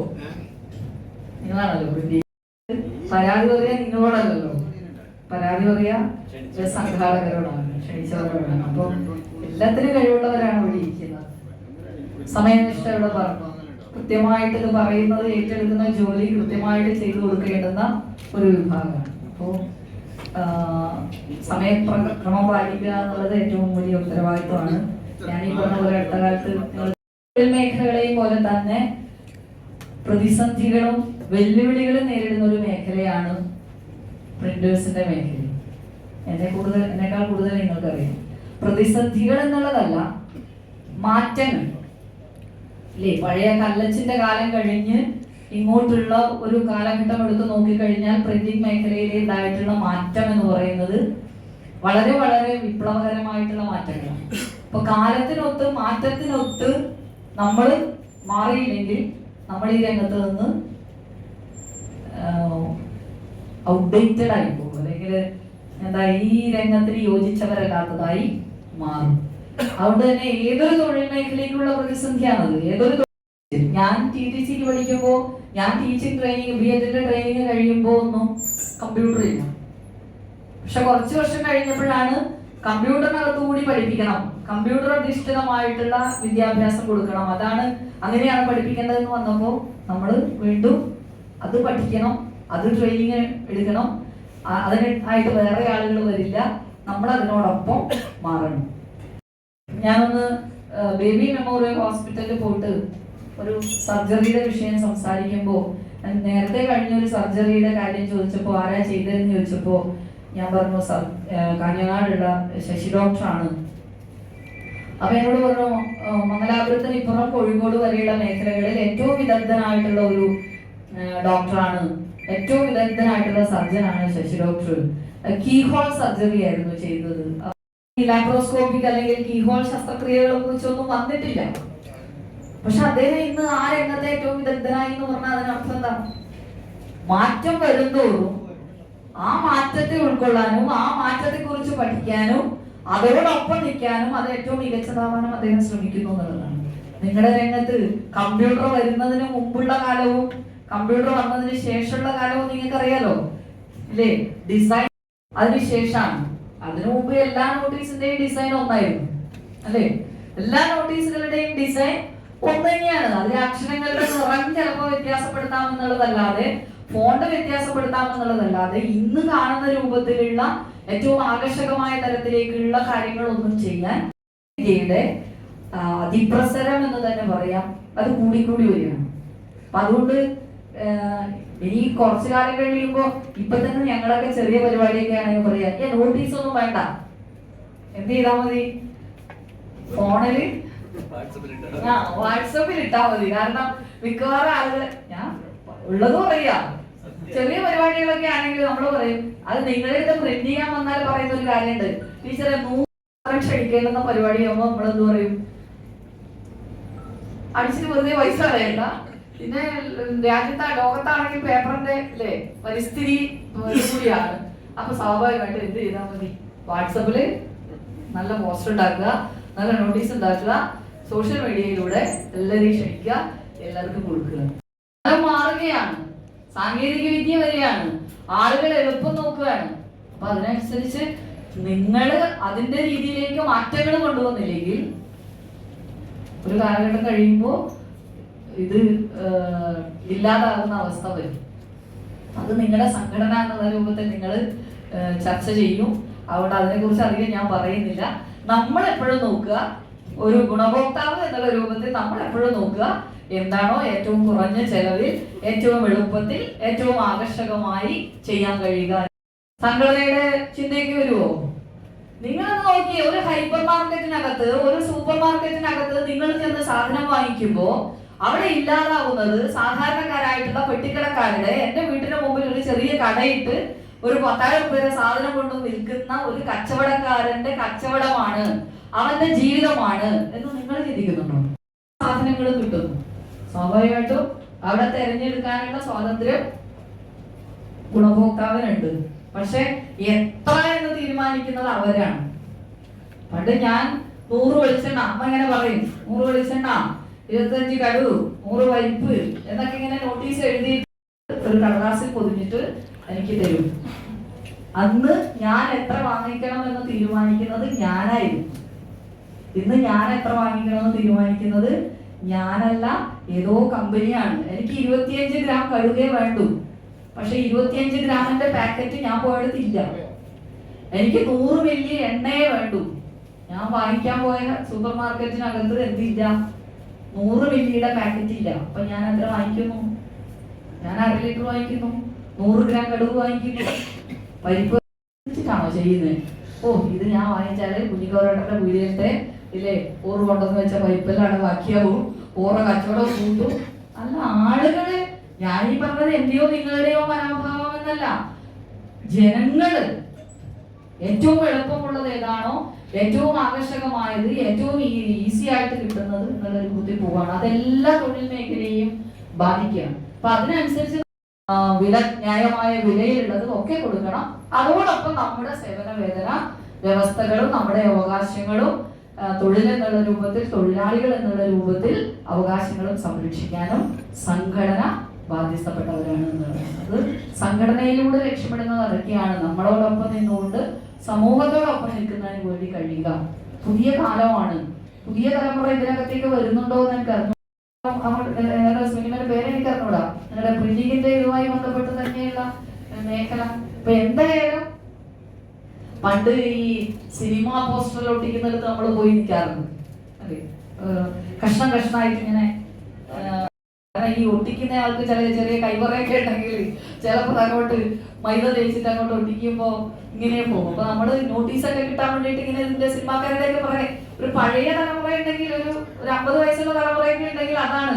നിങ്ങളാണല്ലോ പ്രിന്റ് ചെയ്ത് പരാതി പറയാൻ നിങ്ങളോടല്ലോ, പരാതി പറയാ സംഘാടകരോടാണ്, ക്ഷണിച്ചവരോടാണ്. അപ്പം എല്ലാത്തിനും കഴിവുള്ളവരാണ് ഇവിടെ ഇരിക്കുന്നത്. സമയനിഷ്ഠയോടെ പറഞ്ഞു. കൃത്യമായിട്ട് ഇത് പറയുന്നത് ഏറ്റെടുക്കുന്ന ജോലി കൃത്യമായിട്ട് ചെയ്തു കൊടുക്കേണ്ടുന്ന ഒരു വിഭാഗമാണ്. അപ്പോൾ സമയക്രമം പാലിക്കുക എന്നുള്ളത് ഏറ്റവും വലിയ ഉത്തരവാദിത്വമാണ്. ഞാൻ ഈ പറഞ്ഞ പോലെ അടുത്ത കാലത്ത് തൊഴിൽ മേഖലകളെയും പോലെ തന്നെ പ്രതിസന്ധികളും വെല്ലുവിളികളും നേരിടുന്ന ഒരു മേഖലയാണ് പ്രിന്റേഴ്സിന്റെ മേഖല. എന്നെക്കാൾ കൂടുതൽ നിങ്ങൾക്കറിയാം. പ്രതിസന്ധികൾ എന്നുള്ളതല്ല, മാറ്റങ്ങൾ അല്ലേ. പഴയ കല്ലച്ചിന്റെ കാലം കഴിഞ്ഞ് ഇങ്ങോട്ടുള്ള ഒരു കാലഘട്ടം എടുത്ത് നോക്കിക്കഴിഞ്ഞാൽ പ്രിന്റിംഗ് മേഖലയിൽ ഉണ്ടായിട്ടുള്ള മാറ്റം എന്ന് പറയുന്നത് വളരെ വളരെ വിപ്ലവകരമായിട്ടുള്ള മാറ്റങ്ങളാണ്. അപ്പൊ കാലത്തിനൊത്ത് മാറ്റത്തിനൊത്ത് നമ്മൾ മാറിയില്ലെങ്കിൽ നമ്മൾ ഈ രംഗത്ത് നിന്ന് ഔട്ട്ഡേറ്റഡ് ആയി പോകും, അല്ലെങ്കിൽ എന്താ ഈ രംഗത്തിന് യോജിച്ചവരല്ലാത്തതായി മാറും. അതുകൊണ്ട് തന്നെ ഏതൊരു തൊഴിൽ മേഖലയിലുള്ള പ്രതിസന്ധിയാണത്. ഞാൻ TTCക്ക് പഠിക്കുമ്പോൾ, ഞാൻ ടീച്ചിങ് ട്രെയിനിങ് BEdന്റെ ട്രെയിനിങ് കഴിയുമ്പോൾ ഒന്നും കമ്പ്യൂട്ടർ ഇല്ല. പക്ഷെ കുറച്ച് വർഷം കഴിഞ്ഞപ്പോഴാണ് കമ്പ്യൂട്ടറിനകത്ത് കൂടി പഠിപ്പിക്കണം, കമ്പ്യൂട്ടർ അധിഷ്ഠിതമായിട്ടുള്ള വിദ്യാഭ്യാസം കൊടുക്കണം, അങ്ങനെയാണ് പഠിപ്പിക്കേണ്ടതെന്ന് വന്നപ്പോൾ നമ്മൾ വീണ്ടും അത് പഠിക്കണം, അത് ട്രെയിനിങ് എടുക്കണം. അതിനായിട്ട് വേറെ ആളുകൾ വരില്ല, നമ്മൾ അതിനോടൊപ്പം മാറണം. ഞാനൊന്ന് ബേബി മെമ്മോറിയൽ ഹോസ്പിറ്റലിൽ പോയിട്ട് ഒരു സർജറിയുടെ വിഷയം സംസാരിക്കുമ്പോൾ, നേരത്തെ കഴിഞ്ഞൊരു സർജറിയുടെ കാര്യം ചോദിച്ചപ്പോൾ ആരാ ചെയ്തതെന്ന് ചോദിച്ചപ്പോൾ ഞാൻ പറഞ്ഞു കാഞ്ഞങ്ങാടുള്ള ശശി ഡോക്ടറാണ്. അപ്പൊ എന്നോട് പറഞ്ഞു മംഗലാപുരത്തിന് ഇപ്പുറം കോഴിക്കോട് വരെയുള്ള മേഖലകളിൽ ഏറ്റവും വിദഗ്ധനായിട്ടുള്ള ഒരു ഡോക്ടറാണ്, ഏറ്റവും വിദഗ്ധനായിട്ടുള്ള സർജനാണ് ശശി ഡോക്ടർ. കീഹോൾ സർജറി ആയിരുന്നു ചെയ്തത്. ലാപ്രോസ്കോപ്പിക് അല്ലെങ്കിൽ കീഹോൾ ശസ്ത്രക്രിയകളെ കുറിച്ചൊന്നും വന്നിട്ടില്ല. പക്ഷെ അദ്ദേഹം ഇന്ന് ആ രംഗത്തെ ഏറ്റവും വിദഗ്ധനായി എന്ന് പറഞ്ഞാൽ അതിനർത്ഥം എന്താ? മാറ്റം വരുന്നതോറും ആ മാറ്റത്തെ ഉൾക്കൊള്ളാനും ആ മാറ്റത്തെ കുറിച്ച് പഠിക്കാനും അതോടൊപ്പം നിൽക്കാനും അത് ഏറ്റവും മികച്ചതാവാനും അദ്ദേഹം ശ്രമിക്കുന്നു എന്നുള്ളതാണ്. നിങ്ങളുടെ രംഗത്ത് കമ്പ്യൂട്ടർ വരുന്നതിന് മുമ്പുള്ള കാലവും കമ്പ്യൂട്ടർ വന്നതിന് ശേഷമുള്ള കാലവും നിങ്ങൾക്ക് അറിയാലോ അല്ലേ? ഡിസൈൻ അതിനുശേഷമാണ്. അതിനു മുമ്പ് എല്ലാ നോട്ടീസിന്റെയും ഡിസൈൻ ഒന്നായിരുന്നു അല്ലേ? എല്ലാ നോട്ടീസുകളുടെയും ഡിസൈൻ ഒന്ന് തന്നെയാണ്. അതിലെ അക്ഷരങ്ങളുടെ നിറം ചിലപ്പോൾ വ്യത്യാസപ്പെടുത്താമെന്നുള്ളതല്ലാതെ, ഫോണ്ട് വ്യത്യാസപ്പെടുത്താമെന്നുള്ളതല്ലാതെ ഇന്ന് കാണുന്ന രൂപത്തിലുള്ള ഏറ്റവും ആകർഷകമായ തരത്തിലേക്കുള്ള കാര്യങ്ങളൊന്നും ചെയ്യാൻ ഇന്ത്യയുടെ അതിപ്രസരം എന്ന് തന്നെ പറയാം, അത് കൂടിക്കൂടി വരികയാണ്. അപ്പൊ അതുകൊണ്ട് ഇനി കുറച്ചു കാലം കഴിയുമ്പോ ഇപ്പൊ തന്നെ ഞങ്ങളൊക്കെ ചെറിയ പരിപാടിയൊക്കെ ആണെങ്കിൽ പറയാ നോട്ടീസ് ഒന്നും വേണ്ട, എന്ത് ചെയ്താൽ മതി? ഫോണില് വാട്സപ്പിൽ ഇട്ടാ മതി. കാരണം മിക്കവാറും ആളുകൾ, ഞാൻ ഉള്ളത് പറയാ, ചെറിയ പരിപാടികളൊക്കെ ആണെങ്കിൽ നമ്മൾ പറയും അത് നിങ്ങളുടെ പ്രിന്റ് ചെയ്യാൻ വന്നാൽ പറയുന്ന ഒരു കാര്യമുണ്ട്, ടീച്ചറെ 100 ക്ഷണിക്കേണ്ടുന്ന പരിപാടി ആകുമ്പോ നമ്മളെന്ത് പറയും? അടിച്ചിട്ട് വെറുതെ പൈസ കളയണ്ട. പിന്നെ ലോകത്താണെങ്കിൽ പേപ്പറിന്റെ അല്ലേ പരിസ്ഥിതി കൂടിയാണ്. അപ്പൊ സ്വാഭാവികമായിട്ട് എന്ത് ചെയ്താൽ മതി? വാട്സപ്പില് നല്ല പോസ്റ്റർ ഉണ്ടാക്കുക, നല്ല നോട്ടീസ് ഉണ്ടാക്കുക, സോഷ്യൽ മീഡിയയിലൂടെ എല്ലാവരെയും ക്ഷണിക്കുക, എല്ലാവർക്കും കൊടുക്കുക. അത് മാറുകയാണ്, സാങ്കേതിക വിദ്യ വരികയാണ്, ആളുകൾ എളുപ്പം നോക്കുകയാണ്. അപ്പൊ അതിനനുസരിച്ച് നിങ്ങൾ അതിന്റെ രീതിയിലേക്ക് മാറ്റങ്ങൾ കൊണ്ടുവന്നില്ലെങ്കിൽ ഒരു കാലഘട്ടം കഴിയുമ്പോൾ ഇത് ഇല്ലാതാകുന്ന അവസ്ഥ വരും. അത് നിങ്ങളുടെ സംഘടന എന്നുള്ള രൂപത്തിൽ നിങ്ങൾ ചർച്ച ചെയ്യും. അതുകൊണ്ട് അതിനെക്കുറിച്ച് അധികം ഞാൻ പറയുന്നില്ല. നമ്മൾ എപ്പോഴും നോക്കുക, ഒരു ഗുണഭോക്താവ് എന്നുള്ള രൂപത്തിൽ നമ്മൾ എപ്പോഴും നോക്കുക എന്താണോ ഏറ്റവും കുറഞ്ഞ ചെലവിൽ ഏറ്റവും എളുപ്പത്തിൽ ഏറ്റവും ആകർഷകമായി ചെയ്യാൻ കഴിയുക. സംഘടനയുടെ ചിന്തയ്ക്ക് വരുമോ? നിങ്ങളത് നോക്കിയേ, ഒരു ഹൈപ്പർ മാർക്കറ്റിനകത്ത്, ഒരു സൂപ്പർ മാർക്കറ്റിനകത്ത് നിങ്ങൾ ചെന്ന് സാധനം വാങ്ങിക്കുമ്പോൾ അവിടെ ഇല്ലാതാവുന്നത് സാധാരണക്കാരായിട്ടുള്ള പെട്ടിക്കടക്കാരുടെ, എന്റെ വീട്ടിന് മുമ്പിൽ ഒരു ചെറിയ കടയിട്ട് ഒരു 10,000 രൂപയുടെ സാധനം കൊണ്ട് വിൽക്കുന്ന ഒരു കച്ചവടക്കാരന്റെ കച്ചവടമാണ്, അവന്റെ ജീവിതമാണ് എന്ന് നിങ്ങൾ ചിന്തിക്കുന്നുണ്ടോ? സാധനങ്ങൾ കിട്ടുന്നു, സ്വാഭാവികമായിട്ടും അവിടെ തെരഞ്ഞെടുക്കാനുള്ള സ്വാതന്ത്ര്യം ഗുണഭോക്താവിനുണ്ട്. പക്ഷെ എത്ര എന്ന് തീരുമാനിക്കുന്നത് അവരാണ്. പണ്ട് ഞാൻ 100 വെളിച്ചെണ്ണ, അമ്മ ഇങ്ങനെ പറയും, 100 വെളിച്ചെണ്ണ, 25 കടു, 100 പരിപ്പ് എന്നൊക്കെ ഇങ്ങനെ നോട്ടീസ് എഴുതി ഒരു കടലാസിൽ പൊതിഞ്ഞിട്ട് എനിക്ക് തരും. അന്ന് ഞാൻ എത്ര വാങ്ങിക്കണം എന്ന് തീരുമാനിക്കുന്നത് ഞാനായിരുന്നു. ഇന്ന് ഞാൻ എത്ര വാങ്ങിക്കണം എന്ന് തീരുമാനിക്കുന്നത് ഞാനല്ല, ഏതോ കമ്പനിയാണ്. എനിക്ക് 25 ഗ്രാം കഴുകേ വേണ്ടു, പക്ഷെ 25 ഗ്രാമിന്റെ പാക്കറ്റ് ഞാൻ പോയെടുത്തില്ല. എനിക്ക് 100 മില്ലി എണ്ണയെ വേണ്ടു. ഞാൻ വാങ്ങിക്കാൻ പോയ സൂപ്പർ മാർക്കറ്റിനകത്ത് എന്തില്ല, 100 മില്ലിയുടെ പാക്കറ്റ് ഇല്ല. അപ്പൊ ഞാൻ എത്ര വാങ്ങിക്കുന്നു? ഞാൻ 1/2 ലിറ്റർ വാങ്ങിക്കുന്നു, 100 ഗ്രാം കടുക് വാങ്ങിക്കുന്നു. പരിപ്പ് ാണോ ചെയ്യുന്നത്? ഓ, ഇത് ഞാൻ വാങ്ങിച്ചാല് കുഞ്ഞിക്കോരേട്ടന്റെ വീടിയത്തെ ഇല്ലേ ഓറ് കൊണ്ടുവന്ന് വെച്ച പൈപ്പെല്ലാണ് ബാക്കിയാവും, ഓറ കച്ചവടം കൂട്ടും. അല്ല, ആളുകള്, ഞാനീ പറഞ്ഞത് എന്റെയോ നിങ്ങളുടെയോ മനോഭാവം എന്നല്ല, ജനങ്ങള് ഏറ്റവും എളുപ്പമുള്ളത് ഏതാണോ, ഏറ്റവും ആകർഷകമായത്, ഏറ്റവും ഈസി ആയിട്ട് കിട്ടുന്നത് എന്നുള്ള രൂപത്തിൽ പോവാണ്. അതെല്ലാ തൊഴിൽ മേഖലയെയും ബാധിക്കുകയാണ്. അപ്പൊ അതിനനുസരിച്ച് ന്യായമായ വിലയിലുള്ളത് ഒക്കെ കൊടുക്കണം. അതോടൊപ്പം നമ്മുടെ സേവന വേതന വ്യവസ്ഥകളും നമ്മുടെ അവകാശങ്ങളും തൊഴിലെന്നുള്ള രൂപത്തിൽ, തൊഴിലാളികൾ എന്നുള്ള രൂപത്തിൽ അവകാശങ്ങളും സംരക്ഷിക്കാനും സംഘടന ബാധ്യസ്ഥപ്പെട്ടവരാണ് എന്നുള്ളത്. അത് സംഘടനയിലൂടെ ലക്ഷ്യമിടുന്നത് അതൊക്കെയാണ്. നമ്മളോടൊപ്പം നിന്നുകൊണ്ട് സമൂഹത്തോടൊപ്പം നിൽക്കുന്നതിന് വേണ്ടി കഴിയുക. പുതിയ കാലമാണ്, പുതിയ തലമുറ ഇതിനകത്തേക്ക് വരുന്നുണ്ടോ എന്ന് എനിക്ക് അറിഞ്ഞു. സിനിമയുടെ പേര് എനിക്ക് അറിഞ്ഞൂടാ. നിങ്ങളുടെ പ്രിന്റിങ്ങിന്റെ ഇതുമായി ബന്ധപ്പെട്ട് തന്നെയുള്ള മേഖല. ഇപ്പൊ എന്തായാലും പണ്ട് ഈ സിനിമാ പോസ്റ്ററിൽ ഒട്ടിക്കുന്നിടത്ത് നമ്മൾ പോയി നിൽക്കാറുണ്ട് അല്ലേ, കഷ്ണം കഷ്ണമായിട്ട് ഇങ്ങനെ. ഈ ഒട്ടിക്കുന്ന ആൾക്ക് ചില ചെറിയ കൈവറയൊക്കെ ഉണ്ടെങ്കിൽ ചിലപ്പോൾ അങ്ങോട്ട് മൈദ തേച്ചിട്ട് അങ്ങോട്ട് ഒട്ടിക്കുമ്പോ ഇങ്ങനെ പോകും. അപ്പൊ നമ്മള് നോട്ടീസൊക്കെ കിട്ടാൻ വേണ്ടിയിട്ട് ഇങ്ങനെ ഇതിന്റെ സിനിമാക്കാരുടെ ഒക്കെ പറയാം. ഒരു പഴയ തലമുറ ഉണ്ടെങ്കിൽ, ഒരു 50 വയസ്സുള്ള തലമുറയൊക്കെ ഉണ്ടെങ്കിൽ അതാണ്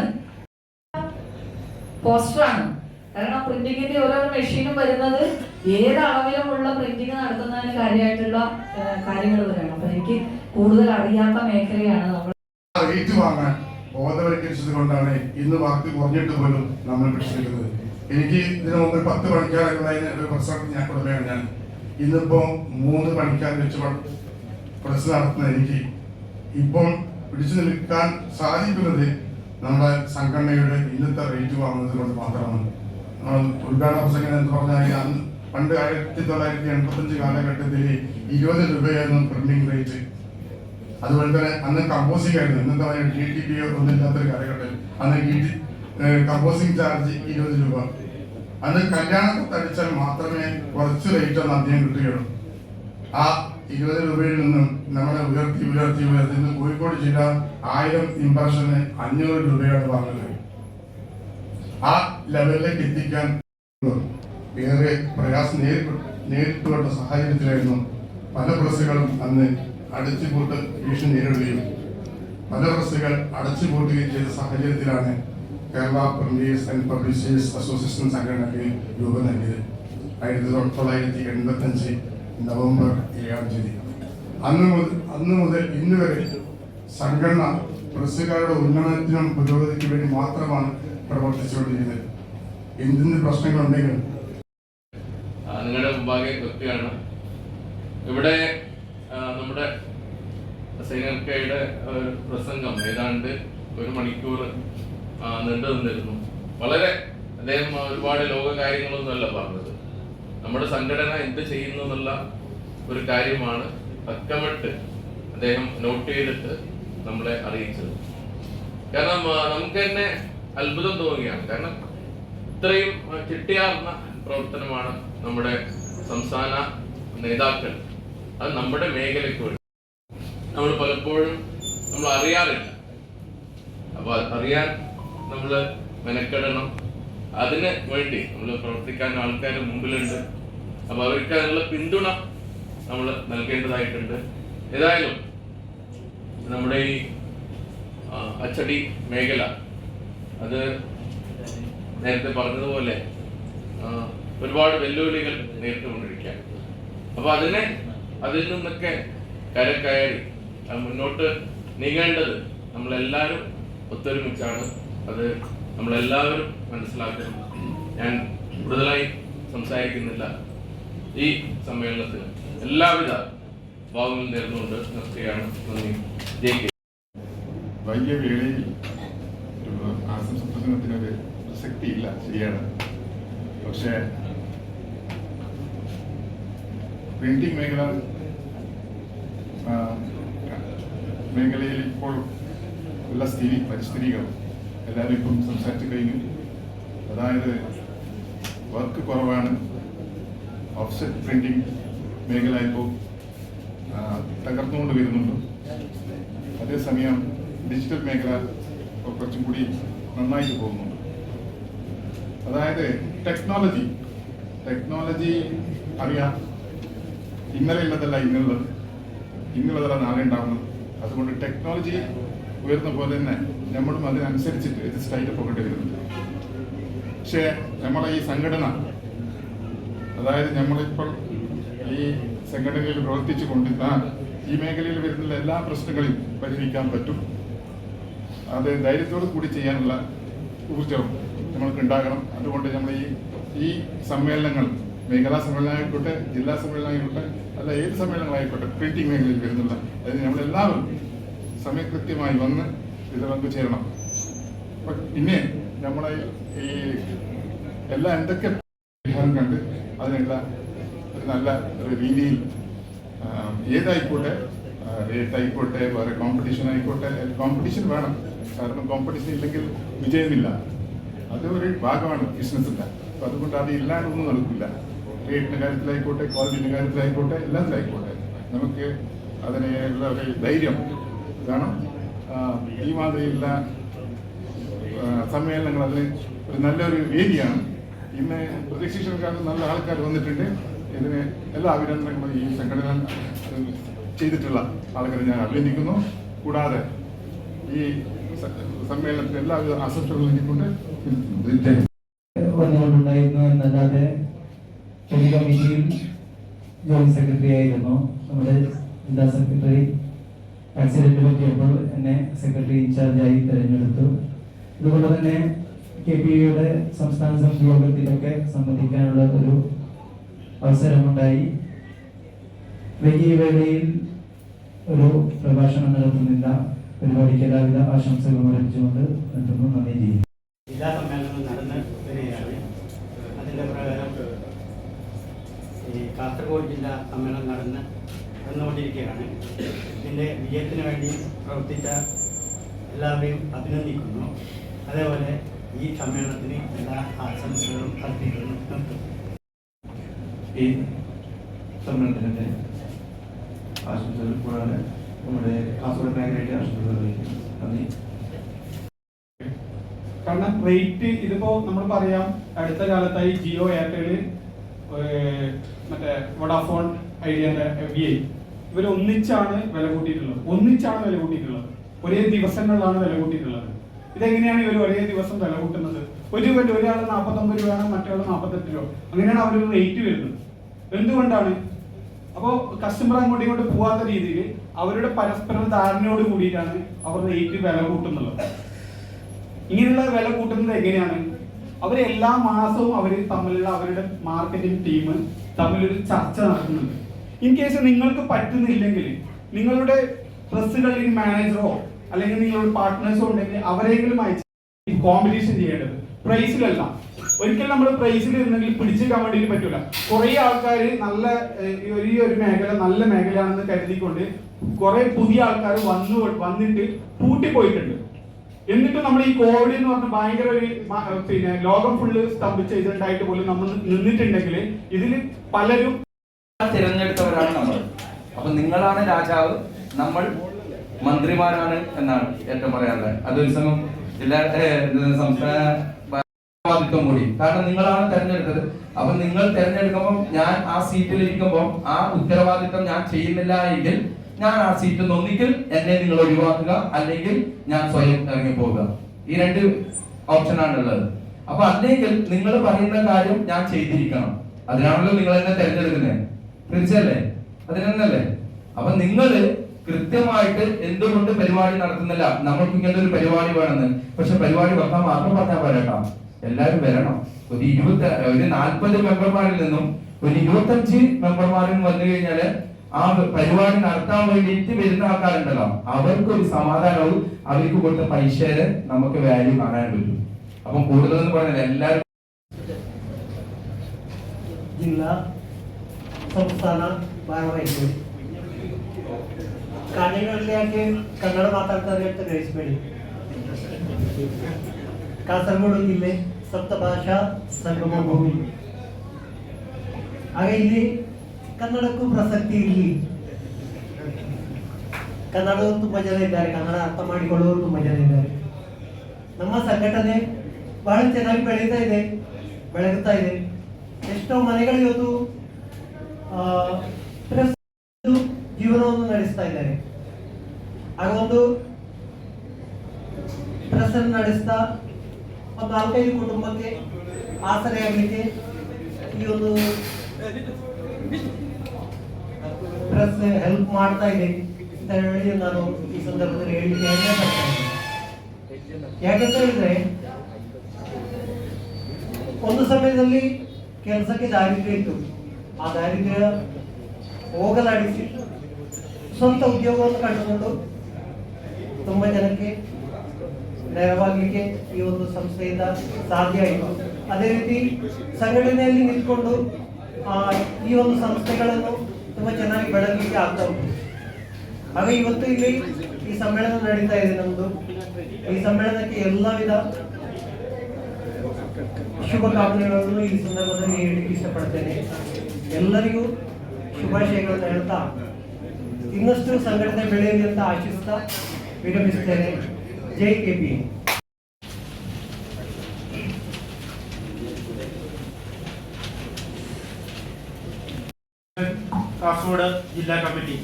പോസ്റ്ററാണ്. കാരണം പ്രിന്റിങ്ങിന്റെ ഓരോ മെഷീനും വരുന്നത് ഏത് അളവിലുമുള്ള പ്രിന്റിങ് നടത്തുന്നതിന് കാര്യമായിട്ടുള്ള കാര്യങ്ങൾ വരെയാണ്. അപ്പൊ എനിക്ക് കൂടുതൽ അറിയാത്ത മേഖലയാണ് നമ്മൾ. റേറ്റ് വാങ്ങാൻ ബോധവൽക്കരിച്ചത് കൊണ്ടാണ് ഇന്ന് വർക്ക് കുറഞ്ഞിട്ട് പോലും നമ്മൾ പിടിച്ചെടുക്കുന്നത്. എനിക്ക് ഇതിനു മുമ്പ് 10 പണിക്കാരുള്ളതിന് ഒരു പ്രശ്നം ഞാൻ കൊടുക്കുകയാണ്. ഞാൻ ഇന്നിപ്പോ 3 പണിക്കാർ വെച്ച് പ്രസ് നടത്തുന്ന എനിക്ക് ഇപ്പോൾ പിടിച്ചു നിൽക്കാൻ സാധിക്കുന്നത് നമ്മുടെ സംഘടനയുടെ ഇന്നത്തെ റേറ്റ് വാങ്ങുന്നത് കൊണ്ട് മാത്രമാണ്. ഉദ്ഘാടന പ്രസംഗം എന്ന് പറഞ്ഞാൽ അന്ന് പണ്ട് 1985 കാലഘട്ടത്തിൽ 20 രൂപയായിരുന്നു പ്രിന്റിംഗ് റേറ്റ്. അതുപോലെ തന്നെ അന്ന് കമ്പോസിംഗ് ആയിരുന്നു. ഇന്നത്തെ DTP ഒന്നും ഇല്ലാത്തൊരു കാലഘട്ടത്തിൽ അന്ന് കമ്പോസിംഗ് ചാർജ് 20 രൂപ. അന്ന് കല്യാണത്തെ അടിച്ചാൽ മാത്രമേ കുറച്ച് റേറ്റ് ഒന്ന് അധികം കിട്ടുകയുള്ളൂ. ആ 20 രൂപയിൽ നിന്നും നമ്മളെ ഉയർത്തി ഇന്ന് കോഴിക്കോട് ജില്ല 1000 ഇംപ്രഷന് 500 രൂപയാണ് വാങ്ങുന്നത്. ആ ലെവലിലേക്ക് എത്തിക്കാൻ ഏറെ പ്രയാസം നേരിട്ടുള്ള സാഹചര്യത്തിലായിരുന്നു പല പ്രസ്സുകളും അന്ന് അടച്ചുപൂട്ട് ഭീഷണി നേരിടുകയും പല പ്രസ്സുകൾ അടച്ചുപൂട്ടുകയും ചെയ്ത സാഹചര്യത്തിലാണ് Kerala printers and publishers association സംഘടനയ്ക്ക് രൂപം നൽകിയത് 1985 നവംബർ 7-ാം തീയതി. അന്ന് മുതൽ ഇന്ന് വരെ സംഘടന പ്രസ്സുകാരുടെ ഉന്നമനത്തിനും പുരോഗതിക്ക് വേണ്ടി മാത്രമാണ് പ്രവർത്തിച്ചുകൊണ്ടിരിക്കുന്നത്. എന്തെന്ന് പ്രശ്നങ്ങളുണ്ടെങ്കിലും നിങ്ങളുടെ മുമ്പാകെ വെക്കുകയാണ്. ഇവിടെ നമ്മുടെ സൈനർക്കയുടെ പ്രസംഗം ഏതാണ്ട് 1 മണിക്കൂർ നീണ്ടു നിന്നിരുന്നു. വളരെ അദ്ദേഹം ഒരുപാട് ലോകകാര്യങ്ങളൊന്നുമല്ല പറഞ്ഞത്. നമ്മുടെ സംഘടന എന്ത് ചെയ്യുന്നു എന്നുള്ള ഒരു കാര്യമാണ് അക്കമിട്ട് അദ്ദേഹം നോട്ട് ചെയ്തിട്ട് നമ്മളെ അറിയിച്ചത്. കാരണം നമുക്ക് തന്നെ അത്ഭുതം തോന്നുകയാണ്. കാരണം ഇത്രയും ചിട്ടയാർന്ന പ്രവർത്തനമാണ് നമ്മുടെ സംസ്ഥാന നേതാക്കൾ അത് നമ്മുടെ മേഖലയ്ക്ക് വേണ്ടി നമ്മൾ പലപ്പോഴും നമ്മൾ അറിയാറില്ല. അപ്പൊ അറിയാൻ നമ്മൾ മെനക്കെടണം. അതിന് വേണ്ടി നമ്മൾ പ്രവർത്തിക്കാൻ ആൾക്കാർ മുമ്പിലുണ്ട്. അപ്പൊ അവർക്ക് അതിനുള്ള പിന്തുണ നമ്മൾ നൽകേണ്ടതായിട്ടുണ്ട്. ഏതായാലും നമ്മുടെ ഈ അച്ചടി മേഖല അത് നേരത്തെ പറഞ്ഞതുപോലെ ഒരുപാട് വെല്ലുവിളികൾ നേരിട്ടുകൊണ്ടിരിക്കുകയാണ്. അപ്പൊ അതിൽ നിന്നൊക്കെ കരകയറി മുന്നോട്ട് നീങ്ങേണ്ടത് നമ്മളെല്ലാവരും ഒത്തൊരുമിച്ചാണ്. അത് നമ്മളെല്ലാവരും മനസ്സിലാക്കണം. ഞാൻ കൂടുതലായി സംസാരിക്കുന്നില്ല. ഈ സമ്മേളനത്തിന് എല്ലാവിധ ഭാവങ്ങളും നേർന്നുകൊണ്ട് നിർത്തുകയാണ്. നന്ദി. ജയിക്കും. വലിയ വേളയിൽ ആശംസ പ്രസംഗത്തിനൊരു പ്രസക്തിയില്ല, ശരിയാണ്. പക്ഷേ പ്രിന്റിംഗ് മേഖലയിൽ ഇപ്പോൾ ഉള്ള പരിസ്ഥിതികൾ എല്ലാവരും ഇപ്പം സംസാരിച്ചു കഴിഞ്ഞു. അതായത് വർക്ക് കുറവാണ്, ഓഫ്സെറ്റ് പ്രിന്റിംഗ് മേഖല ഇപ്പോൾ തകർന്നുകൊണ്ട് വരുന്നുണ്ട്. അതേസമയം ഡിജിറ്റൽ മേഖല ഇപ്പോൾ കുറച്ചും കൂടി നന്നായിട്ട് പോകുന്നുണ്ട്. അതായത് ടെക്നോളജി അറിയാം, ഇന്നലെ ഉള്ളതല്ല ഇന്നുള്ളതല്ല നാളെ ഉണ്ടാവുന്നത്. അതുകൊണ്ട് ടെക്നോളജി ഉയർന്ന പോലെ തന്നെ നമ്മളും അതിനനുസരിച്ചിട്ട് അഡ്ജസ്റ്റ് ആയിട്ട് പോകേണ്ടി വരുന്നുണ്ട്. പക്ഷേ നമ്മളെ ഈ സംഘടന, അതായത് നമ്മളിപ്പോൾ ഈ സംഘടനയിൽ പ്രവർത്തിച്ചു കൊണ്ട് ഈ മേഖലയിൽ വരുന്ന എല്ലാ പ്രശ്നങ്ങളും പരിഹരിക്കാൻ പറ്റും. അത് ധൈര്യത്തോടു കൂടി ചെയ്യാനുള്ള ഊർജ്ജവും നമ്മൾക്ക് ഉണ്ടാകണം. അതുകൊണ്ട് നമ്മൾ ഈ സമ്മേളനങ്ങൾ, മേഖലാ സമ്മേളനമായിക്കോട്ടെ, ജില്ലാ സമ്മേളനമായിക്കോട്ടെ, അല്ല ഏത് സമ്മേളനങ്ങളായിക്കോട്ടെ, പ്രിന്റിംഗ് മേഖലയിൽ വരുന്നില്ല, അതിന് നമ്മളെല്ലാവരും സമയകൃത്യമായി വന്ന് ഇതിൽ പങ്കുചേരണം. പിന്നെ നമ്മളെ ഈ എല്ലാം എന്തൊക്കെ പരിഹാരം കണ്ട് അതിനുള്ള ഒരു നല്ല ഒരു രീതിയിൽ ഏതായിക്കോട്ടെ, റേറ്റായിക്കോട്ടെ, വേറെ കോമ്പറ്റീഷൻ ആയിക്കോട്ടെ, കോമ്പറ്റീഷൻ വേണം. കാരണം കോമ്പറ്റീഷൻ ഇല്ലെങ്കിൽ വിജയമില്ല. അത് ഒരു ഭാഗമാണ് ബിസിനസ്സിൻ്റെ. അപ്പം അതുകൊണ്ട് അത് ഇല്ലാണ്ടൊന്നും നടക്കില്ല. റേറ്റിൻ്റെ കാര്യത്തിലായിക്കോട്ടെ, ക്വാളിറ്റിൻ്റെ കാര്യത്തിലായിക്കോട്ടെ, എല്ലാത്തിലായിക്കോട്ടെ നമുക്ക് അതിനുള്ള ഒരു ധൈര്യം വേണം. ഈ മാതിരിയുള്ള സമ്മേളനങ്ങൾ അതിന് ഒരു നല്ലൊരു വേദിയാണ്. ഇന്ന് പ്രതീക്ഷിച്ചതിനെക്കാളും നല്ല ആൾക്കാർ വന്നിട്ടുണ്ട്. ഇതിന് എല്ലാ അഭിനന്ദനങ്ങളും ഈ സംഘടന ചെയ്തിട്ടുള്ള ആൾക്കാരെ ഞാൻ അഭിനന്ദിക്കുന്നു. കൂടാതെ ഈ സമ്മേളനത്തിൽ എല്ലാവിധ ആശംസകളും നൽകിക്കൊണ്ട് വന്നുകൊണ്ടുണ്ടായിരുന്നു എന്നല്ലാതെ ഒരു കമ്മിറ്റിയിൽ ജോയിന്റ് സെക്രട്ടറി ആയിരുന്നു. നമ്മുടെ ജില്ലാ സെക്രട്ടറി ആക്സിഡന്റ് പറ്റിയപ്പോൾ എന്നെ സെക്രട്ടറി ഇൻചാർജായി തിരഞ്ഞെടുത്തു. അതുകൊണ്ട് തന്നെ KPIയുടെ സംസ്ഥാന സമിതി യോഗത്തിലൊക്കെ സംബന്ധിക്കാനുള്ള ഒരു അവസരമുണ്ടായി. വലിയ വേളയിൽ ഒരു പ്രഭാഷണം നടത്തുന്നില്ല. പരിപാടിക്ക് എല്ലാവിധ ആശംസകളും അറിയിച്ചുകൊണ്ട് നിർത്തുന്നു. നന്ദി ചെയ്യുന്നു. ജില്ലാ സമ്മേളനം നടന്ന് വരികയാണ്. അതിൻ്റെ പ്രകാരം ഈ കാസർഗോഡ് ജില്ലാ സമ്മേളനം നടന്നുകൊണ്ടിരിക്കുകയാണ്. ഇതിൻ്റെ വിജയത്തിന് വേണ്ടി പ്രവർത്തിച്ച എല്ലാവരെയും അഭിനന്ദിക്കുന്നു. അതേപോലെ ഈ സമ്മേളനത്തിന് എല്ലാ ആശംസകളും അർപ്പിക്കുന്നു. ഈ സമ്മേളനത്തിൻ്റെ ആശംസകൾ കൂടാതെ നമ്മുടെ കാസർഗോഡ് മേഖലയുടെ ആശംസകൾ അറിയിക്കുന്നു. നന്ദി. കാരണം റേറ്റ് ഇതിപ്പോ നമ്മൾ പറയാം, അടുത്ത കാലത്തായി ജിയോ, എയർടെല്, മറ്റേ വോഡാഫോൺ, ഐഡിയന്റെ VI ഇവർ ഒന്നിച്ചാണ് വില കൂട്ടിയിട്ടുള്ളത്. ഒരേ ദിവസങ്ങളിലാണ് വില കൂട്ടിയിട്ടുള്ളത്. ഇതെങ്ങനെയാണ് ഇവർ ഒരേ ദിവസം വില കൂട്ടുന്നത്? ഒരു രൂപ ഒരാൾ 49 രൂപയാണ്, മറ്റൊരാൾ 48 രൂപ. അങ്ങനെയാണ് അവരൊരു റേറ്റ് വരുന്നത്. എന്തുകൊണ്ടാണ്? അപ്പോൾ കസ്റ്റമർ അങ്ങോട്ടും ഇങ്ങോട്ട് പോവാത്ത രീതിയിൽ അവരുടെ പരസ്പര ധാരണയോട് കൂടിയിട്ടാണ് അവർ റേറ്റ് വില കൂട്ടുന്നത്. ഇങ്ങനെയുള്ള വില കൂട്ടുന്നത് എങ്ങനെയാണ്? അവർ എല്ലാ മാസവും അവർ തമ്മിലുള്ള അവരുടെ മാർക്കറ്റിംഗ് ടീം തമ്മിലൊരു ചർച്ച നടത്തുന്നുണ്ട്. ഇൻ കേസ് നിങ്ങൾക്ക് പറ്റുന്നില്ലെങ്കിൽ നിങ്ങളുടെ പ്രസ്സുകളിൽ മാനേജറോ അല്ലെങ്കിൽ നിങ്ങളുടെ പാർട്ട്നേഴ്സോ ഉണ്ടെങ്കിൽ അവരെങ്കിലും അയച്ച് കോമ്പറ്റീഷൻ ചെയ്യേണ്ടത് പ്രൈസിലല്ല. ഒരിക്കലും നമ്മൾ പ്രൈസിൽ ഇരുന്നെങ്കിൽ പിടിച്ചേക്കാൻ വേണ്ടിയിട്ട് പറ്റൂല. കുറെ ആൾക്കാർ നല്ല ഈ ഒരു മേഖല നല്ല മേഖലയാണെന്ന് കരുതിക്കൊണ്ട് കുറെ പുതിയ ആൾക്കാർ വന്നിട്ട് പൂട്ടിപ്പോയിട്ടുണ്ട്. എന്നിട്ട് നമ്മൾ ഈ കോവിഡ് എന്ന് പറഞ്ഞ ഭയങ്കര ഒരു ലോകം ഫുള്ള് സ്തംഭിച്ച ഇതുണ്ടായിട്ട് പോലും നമ്മൾ നിന്നിട്ടുണ്ടെങ്കിൽ ഇതിൽ പലരും തിരഞ്ഞെടുത്തവരാണ് നമ്മൾ. അപ്പൊ നിങ്ങളാണ് രാജാവ്, നമ്മൾ മന്ത്രിമാരാണ് എന്നാണ് ഏറ്റവും പറയാനുള്ളത്. അതൊരു സമയം ജില്ലാ സംസ്ഥാന ഉത്തരവാദിത്വം കൂടി. കാരണം നിങ്ങളാണ് തെരഞ്ഞെടുത്തത്. അപ്പൊ നിങ്ങൾ തെരഞ്ഞെടുക്കുമ്പോൾ ഞാൻ ആ സീറ്റിൽ ഇരിക്കുമ്പോൾ ആ ഉത്തരവാദിത്വം ഞാൻ ചെയ്യുന്നില്ല എങ്കിൽ ഞാൻ ആ സീറ്റിൽ നിന്ന് ഒന്നിക്കൽ എന്നെ നിങ്ങൾ ഒഴിവാക്കുക, അല്ലെങ്കിൽ ഞാൻ സ്വയം ഇറങ്ങി പോവുക. ഈ രണ്ട് ഓപ്ഷനാണ് ഉള്ളത്. അപ്പൊ അല്ലെങ്കിൽ നിങ്ങൾ പറയുന്ന കാര്യം ഞാൻ ചെയ്തിരിക്കണം. അതിനാണല്ലോ നിങ്ങൾ എന്നെ തെരഞ്ഞെടുക്കുന്നത്. തീർച്ചയല്ലേ? അതിനല്ലേ? അപ്പൊ നിങ്ങള് കൃത്യമായിട്ട് എന്തുകൊണ്ട് പരിപാടി നടത്തുന്നില്ല? നമ്മൾക്ക് ഇങ്ങനെ ഒരു പരിപാടി വേണമെന്ന്. പക്ഷെ പരിപാടി വെക്കാൻ മാത്രം പറഞ്ഞാൽ പോരാട്ടോ, എല്ലാവരും വരണം. ഒരു 40 മെമ്പർമാരിൽ നിന്നും ഒരു 25 മെമ്പർമാരും വന്നു കഴിഞ്ഞാല് ആ പരിപാടി നടത്താൻ വേണ്ടിയിട്ട് വരുന്ന ആൾക്കാരുണ്ടല്ലോ, അവർക്കൊരു സമാധാനവും അവർക്ക് കൊടുത്ത പൈസയുടെ നമുക്ക് വാല്യൂ കാണാൻ പറ്റും. അപ്പം കൂടുതലെന്ന് പറഞ്ഞാൽ എല്ലാവരും ജില്ലാ ಸಂಸ್ಥಾನ ಭಾಗವಹಿಸಿ ಕಾರ್ಯಗಳಿಗೆ ಕನ್ನಡ ಮಾತಾಡ್ತಾರೆ ಅಂತ ಗ್ರಹಿಸಬೇಡಿ. ಕಾಸರಗೋಡು ಜಿಲ್ಲೆ ಸಪ್ತಭಾಷಾ ಸಂಗಮ ಭೂಮಿ. ಹಾಗೆ ಇಲ್ಲಿ ಕನ್ನಡಕ್ಕೂ ಪ್ರಸಕ್ತಿ ಇರಲಿ. ಕನ್ನಡದವರು ತುಂಬ ಜನ ಇದ್ದಾರೆ, ಕನ್ನಡ ಅರ್ಥ ಮಾಡಿಕೊಳ್ಳುವವರು ತುಂಬ ಜನ ಇದ್ದಾರೆ. ನಮ್ಮ ಸಂಘಟನೆ ಬಹಳ ಚೆನ್ನಾಗಿ ಬೆಳಗುತ್ತಾ ಇದೆ. ಎಷ್ಟೋ ಮನೆಗಳು ಇವತ್ತು ಜೀವನವನ್ನು ನಡೆಸ್ತಾ ಇದ್ದಾರೆ. ಹಾಗೊಂದು ಪ್ರೆಸ್ ನಡೆಸ್ತಾ ಒಂದು 4-5 ಕುಟುಂಬಕ್ಕೆ ಆಸರೆ ಆಗಲಿಕ್ಕೆ ಈ ಒಂದು ಪ್ರೆಸ್ ಹೆಲ್ಪ್ ಮಾಡ್ತಾ ಇದೆ ಅಂತ ಹೇಳಿ ನಾನು ಈ ಸಂದರ್ಭದಲ್ಲಿ ಹೇಳಲಿಕ್ಕೆ ಯಾಕಂತ ಹೇಳಿದ್ರೆ, ಒಂದು ಸಮಯದಲ್ಲಿ ಕೆಲಸಕ್ಕೆ ದಾರಿದ್ರ್ಯ ಇತ್ತು. ಆ ದಾರಿದ್ರ್ಯ ಹೋಗಲಾಡಿಸಿ ಸ್ವಂತ ಉದ್ಯೋಗವನ್ನು ಕಂಡುಕೊಂಡು ತುಂಬ ಜನಕ್ಕೆ ನೆರವಾಗಲಿಕ್ಕೆ ಈ ಒಂದು ಸಂಸ್ಥೆಯಿಂದ ಸಾಧ್ಯ ಆಯಿತು. ಅದೇ ರೀತಿ ಸಂಘಟನೆಯಲ್ಲಿ ನಿಂತ್ಕೊಂಡು ಈ ಒಂದು ಸಂಸ್ಥೆಗಳನ್ನು ತುಂಬ ಚೆನ್ನಾಗಿ ಬೆಳಗಲಿಕ್ಕೆ ಆಗ್ತಾ ಉಂಟು. ಹಾಗೆ ಇವತ್ತು ಇಲ್ಲಿ ಈ ಸಮ್ಮೇಳನ ನಡೀತಾ ಇದೆ ನಮ್ಮದು. ಈ ಸಮ್ಮೇಳನಕ್ಕೆ ಎಲ್ಲ ವಿಧ ಶುಭಕಾಮನೆಗಳನ್ನು ಈ ಸಂದರ್ಭದಲ್ಲಿ ಹೇಳಲಿಕ್ಕೆ ಇಷ್ಟಪಡ್ತೇನೆ. ಎಲ್ಲರಿಗೂ ಶುಭಾಶಯಗಳನ್ನು ಹೇಳ್ತಾ ಇನ್ನಷ್ಟು ಸಂಘಟನೆ ಬೆಳೆಯಲಿ ಅಂತ ಆಶಿಸ್ತಾ ವಿರಮಿಸುತ್ತೇನೆ. ಜೈ ಕೆಪಿ. കാസർഗോഡ് ജില്ലാ കമ്മിറ്റി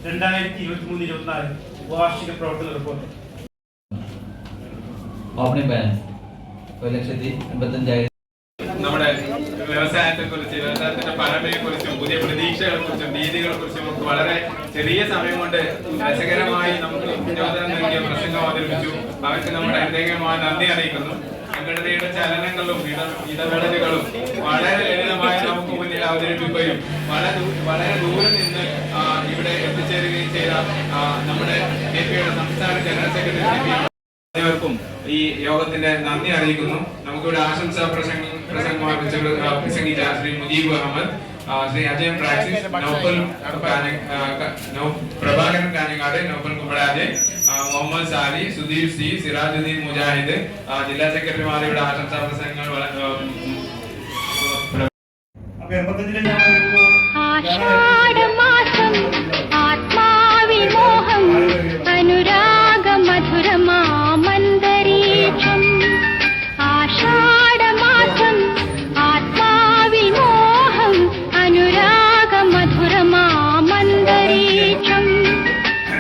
2023-24 വാർഷിക പ്രവർത്തന റിപ്പോർട്ട്. Opening balance 1,85,000. നമ്മുടെ വ്യവസായത്തെക്കുറിച്ച്, വ്യവസായത്തിന്റെ പരമയെക്കുറിച്ചും പുതിയ പ്രതീക്ഷകളെക്കുറിച്ചും രീതികളെക്കുറിച്ചും നമുക്ക് വളരെ ചെറിയ സമയം കൊണ്ട് രസകരമായി നമുക്ക് വിനോദനം നൽകിയ പ്രസംഗം അവതരിപ്പിച്ചു. അവർക്ക് നമ്മുടെ ഹൃദയമായ നന്ദി അറിയിക്കുന്നു. സംഘടനയുടെ ചലനങ്ങളും ഇടപെടലുകളും വളരെ ലളിതമായി നമുക്ക് മുന്നിൽ അവതരിപ്പിക്കുകയും വളരെ ദൂരെ നിന്ന് ഇവിടെ എത്തിച്ചേരുകയും ചെയ്ത നമ്മുടെ KPയുടെ സംസ്ഥാന ജനറൽ സെക്രട്ടറി ഏവർക്കും ഈ യോഗത്തിന്റെ നന്ദി അറിയിക്കുന്നു. നമുക്കിവിടെ ആശംസാ പ്രസംഗിച്ച ശ്രീ മുജീബ് അഹമ്മദ്, ശ്രീ അജയൻ പ്രാക്സിസ്, പ്രഭാകരൻ കാഞ്ഞങ്ങാട്, നൗഫൽ കുമ്പളാജ്, മുഹമ്മദ് സാലി, സുധീർ സി, സിറാജുദ്ദീൻ മുജാഹിദ്, ജില്ലാ സെക്രട്ടറിമാരുടെ ആശംസാ പ്രസംഗങ്ങൾ ആഷാഢമാസം ആത്മാവിൽ മോഹം അനുരാഗ മധുരമാമന്തരീക്ഷം. ആഷാഢമാസം ആത്മാവിൽ മോഹം അനുരാഗ മധുരമാമന്തരീക്ഷം.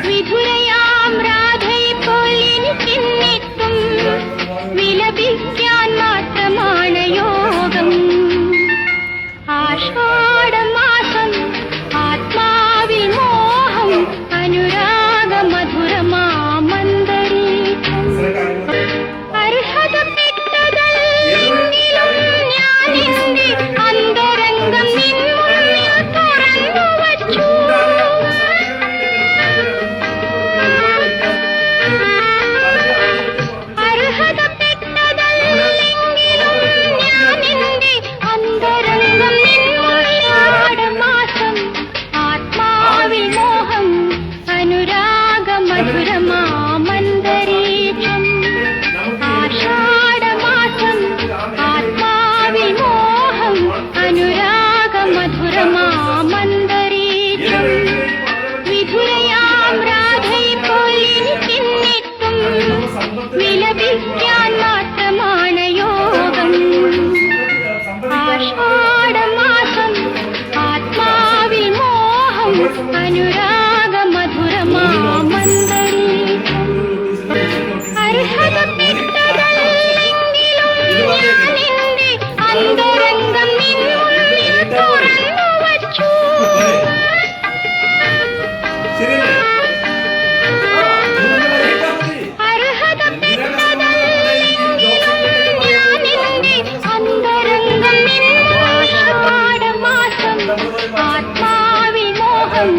വിധുരയാം രാധയിപ്പോൾ എനിക്കെന്നെത്തും, വിലപിക്കാൻ മാത്രമാണ് യോഗം. ആഷാഢമാസം ആത്മാവിൽ മോഹം അനുരാഗ മധുരമാമന്തരീക്ഷം. അർഹതപ്പെട്ടതല്ലെങ്കിലും ഞാനെന്റെ അന്തരംഗം നിൻ മുന്നിൽ തുറന്നു വച്ചു. അർഹതപ്പെട്ടതല്ലെങ്കിലും ഞാനെന്റെ അന്തരംഗം നിൻ ആഷാഢമാസം ആത്മാവിൽ മോഹം അനുരാഗ മധുരമാമന്തരീക്ഷം. ആഷാഢമാസം ആത്മാവിൽ മോഹം അനുരാഗ മധുരമാമന്തരീക്ഷം. വിധുരയാം രാധയിപ്പോൾ എനിക്കെന്നെത്തും, വിലപിക്കാൻ മാത്രമാണ് യോഗം. ആഷാഢമാസം ആത്മാവിൽ മോഹം അനുരാഗ മധുരമാമന്തരീക്ഷം. അർഹതപ്പെട്ടതല്ലെങ്കിലും ഞാനെന്റെ അന്തരംഗം നിൻ മുന്നിൽ തുറന്നു വച്ചു. അർഹതപ്പെട്ടതല്ലെങ്കിലും ഞാനെന്റെ അന്തരംഗം നിൻ ആഷാഢമാസം ആത്മാവിൽ മോഹം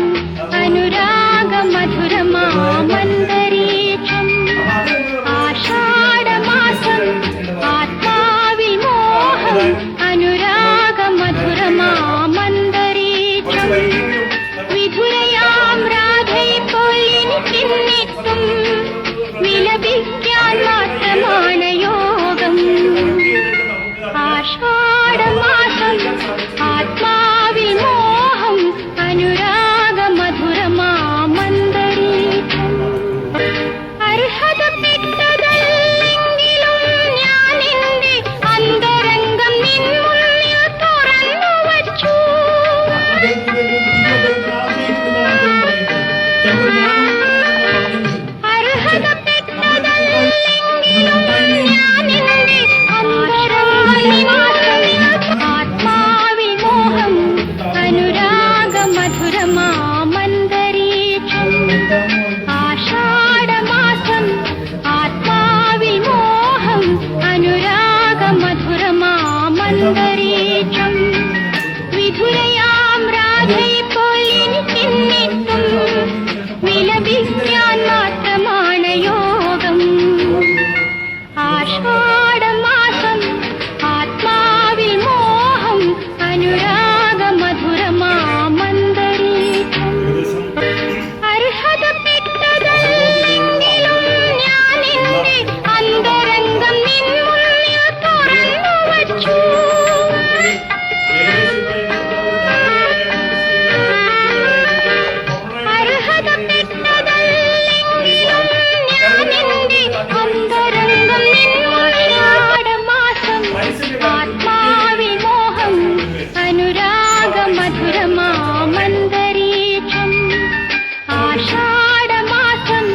മന്ദരീക്ഷം വിധുരയാം രാധയിപ്പോൾ എനിക്കെന്നിട്ടും വിലപിക്കാൻ മാത്രമാണ് യോഗം. ആഷാഢമാസം ആത്മാവിൽ മോഹം അനുരാഗ മധുരമാമന്തരീക്ഷം. അർഹതപ്പെട്ടതല്ലെങ്കിലും ഞാൻ എന്റെ അന്തരംഗം നിൻ മുന്നിൽ തുറന്നു വച്ചു. ആത്മാവിൽ മോഹം അനുരാഗ മധുരമാമന്തരീക്ഷം. ആഷാഢമാസം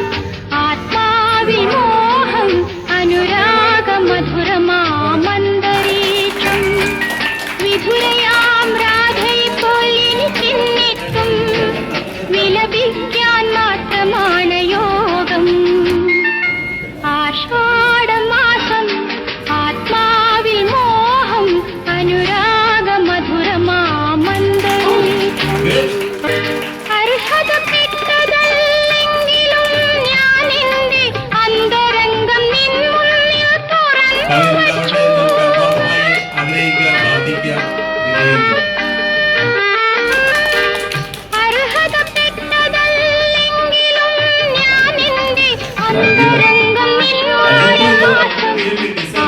ആത്മാവിൽ മോഹം അനുരാഗ മധുരമാമന്തരീക്ഷം വിധുരയാം രാധയിപ്പോൾ എനിക്കെന്നിട്ടും വിലപിക്കാൻ മാത്രമാണ് യോഗം. ആഷാഢമാസം ആത്മാവിൽ മോഹം അനുരാഗ മധുരമാമന്തരീക്ഷം. അർഹതപ്പെട്ടതല്ലെങ്കിലും ഞാൻ എന്റെ അന്തരംഗം നിൻ മുന്നിൽ തുറന്നു വച്ചു. അർഹതപ്പെട്ടതല്ലെങ്കിലും ഞാൻ എന്റെ അന്തരംഗം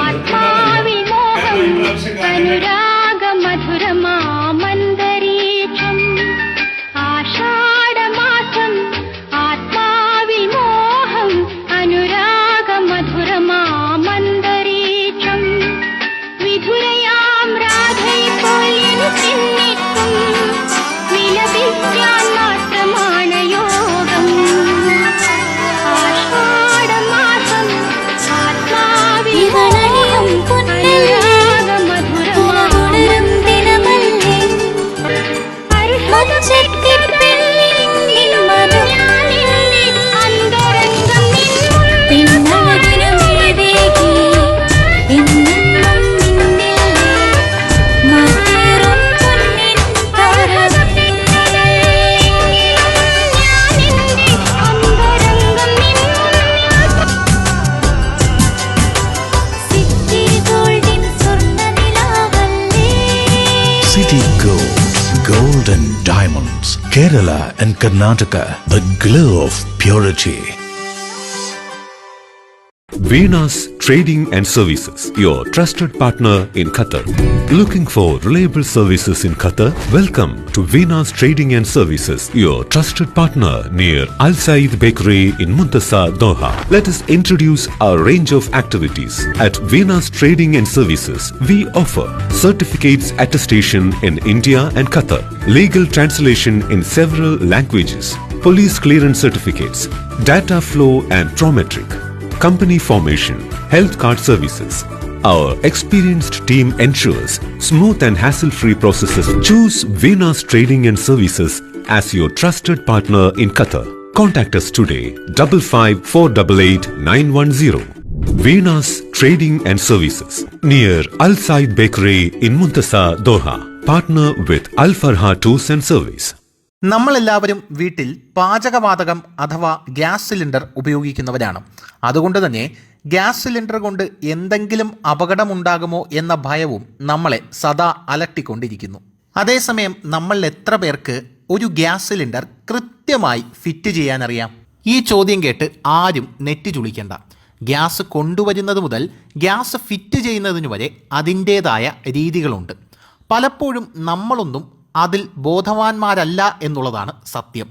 ആത്മാവിൽ മോഹം അനുരാഗ മധുരമാമന്തരീക്ഷം. ആഷാഢമാസം ആത്മാവിൽ മോഹം അനുരാഗ മധുരമാമന്തരീക്ഷം വിധുരയാം രാധയിപ്പോൾ എനിക്കെന്നിട്ടും വിലപിക്കാൻ മാത്രമാണ് യോഗം. ആഷാഢമാസം ആത്മാവിൽ മോഹം അനുരാഗ മധുരമാമന്തരീക്ഷം. അർഹതപ്പെട്ടതല്ലെങ്കിലും ഞാൻ എന്റെ അന്തരംഗം നിൻ City Gold, Gold and Diamonds, Kerala and Karnataka, the glow of purity. Venus Trading and Services, your trusted partner in Qatar. Looking for reliable services in Qatar? Welcome to Venus Trading and Services, your trusted partner near Al Said Bakery in Muntasa, Doha. Let us introduce our range of activities. At Venus Trading and Services, we offer certificates attestation in India and Qatar, legal translation in several languages, police clearance certificates, data flow and prometric, company formation, health card services. Our experienced team ensures smooth and hassle-free processes. Choose Venus Trading and Services as your trusted partner in Qatar. Contact us today 55488910. Venus Trading and Services near Al Said Bakery in Muntasa, Doha. Partner with Al Farha Tours and Service. നമ്മളെല്ലാവരും വീട്ടിൽ പാചകവാതകം അഥവാ gas cylinder ഉപയോഗിക്കുന്നവരാണ്. അതുകൊണ്ട് തന്നെ gas cylinder കൊണ്ട് എന്തെങ്കിലും അപകടമുണ്ടാകുമോ എന്ന ഭയവും നമ്മളെ സദാ അലട്ടിക്കൊണ്ടിരിക്കുന്നു. അതേസമയം നമ്മൾ എത്ര പേർക്ക് ഒരു ഗ്യാസ് സിലിണ്ടർ കൃത്യമായി ഫിറ്റ് ചെയ്യാനറിയാം? ഈ ചോദ്യം കേട്ട് ആരും നെറ്റി ചുളിക്കേണ്ട. ഗ്യാസ് കൊണ്ടുവരുന്നത് മുതൽ ഗ്യാസ് ഫിറ്റ് ചെയ്യുന്നതിന് വരെ അതിൻ്റേതായ രീതികളുണ്ട്. പലപ്പോഴും നമ്മളൊന്നും അതിൽ ബോധവാന്മാരല്ല എന്നുള്ളതാണ് സത്യം.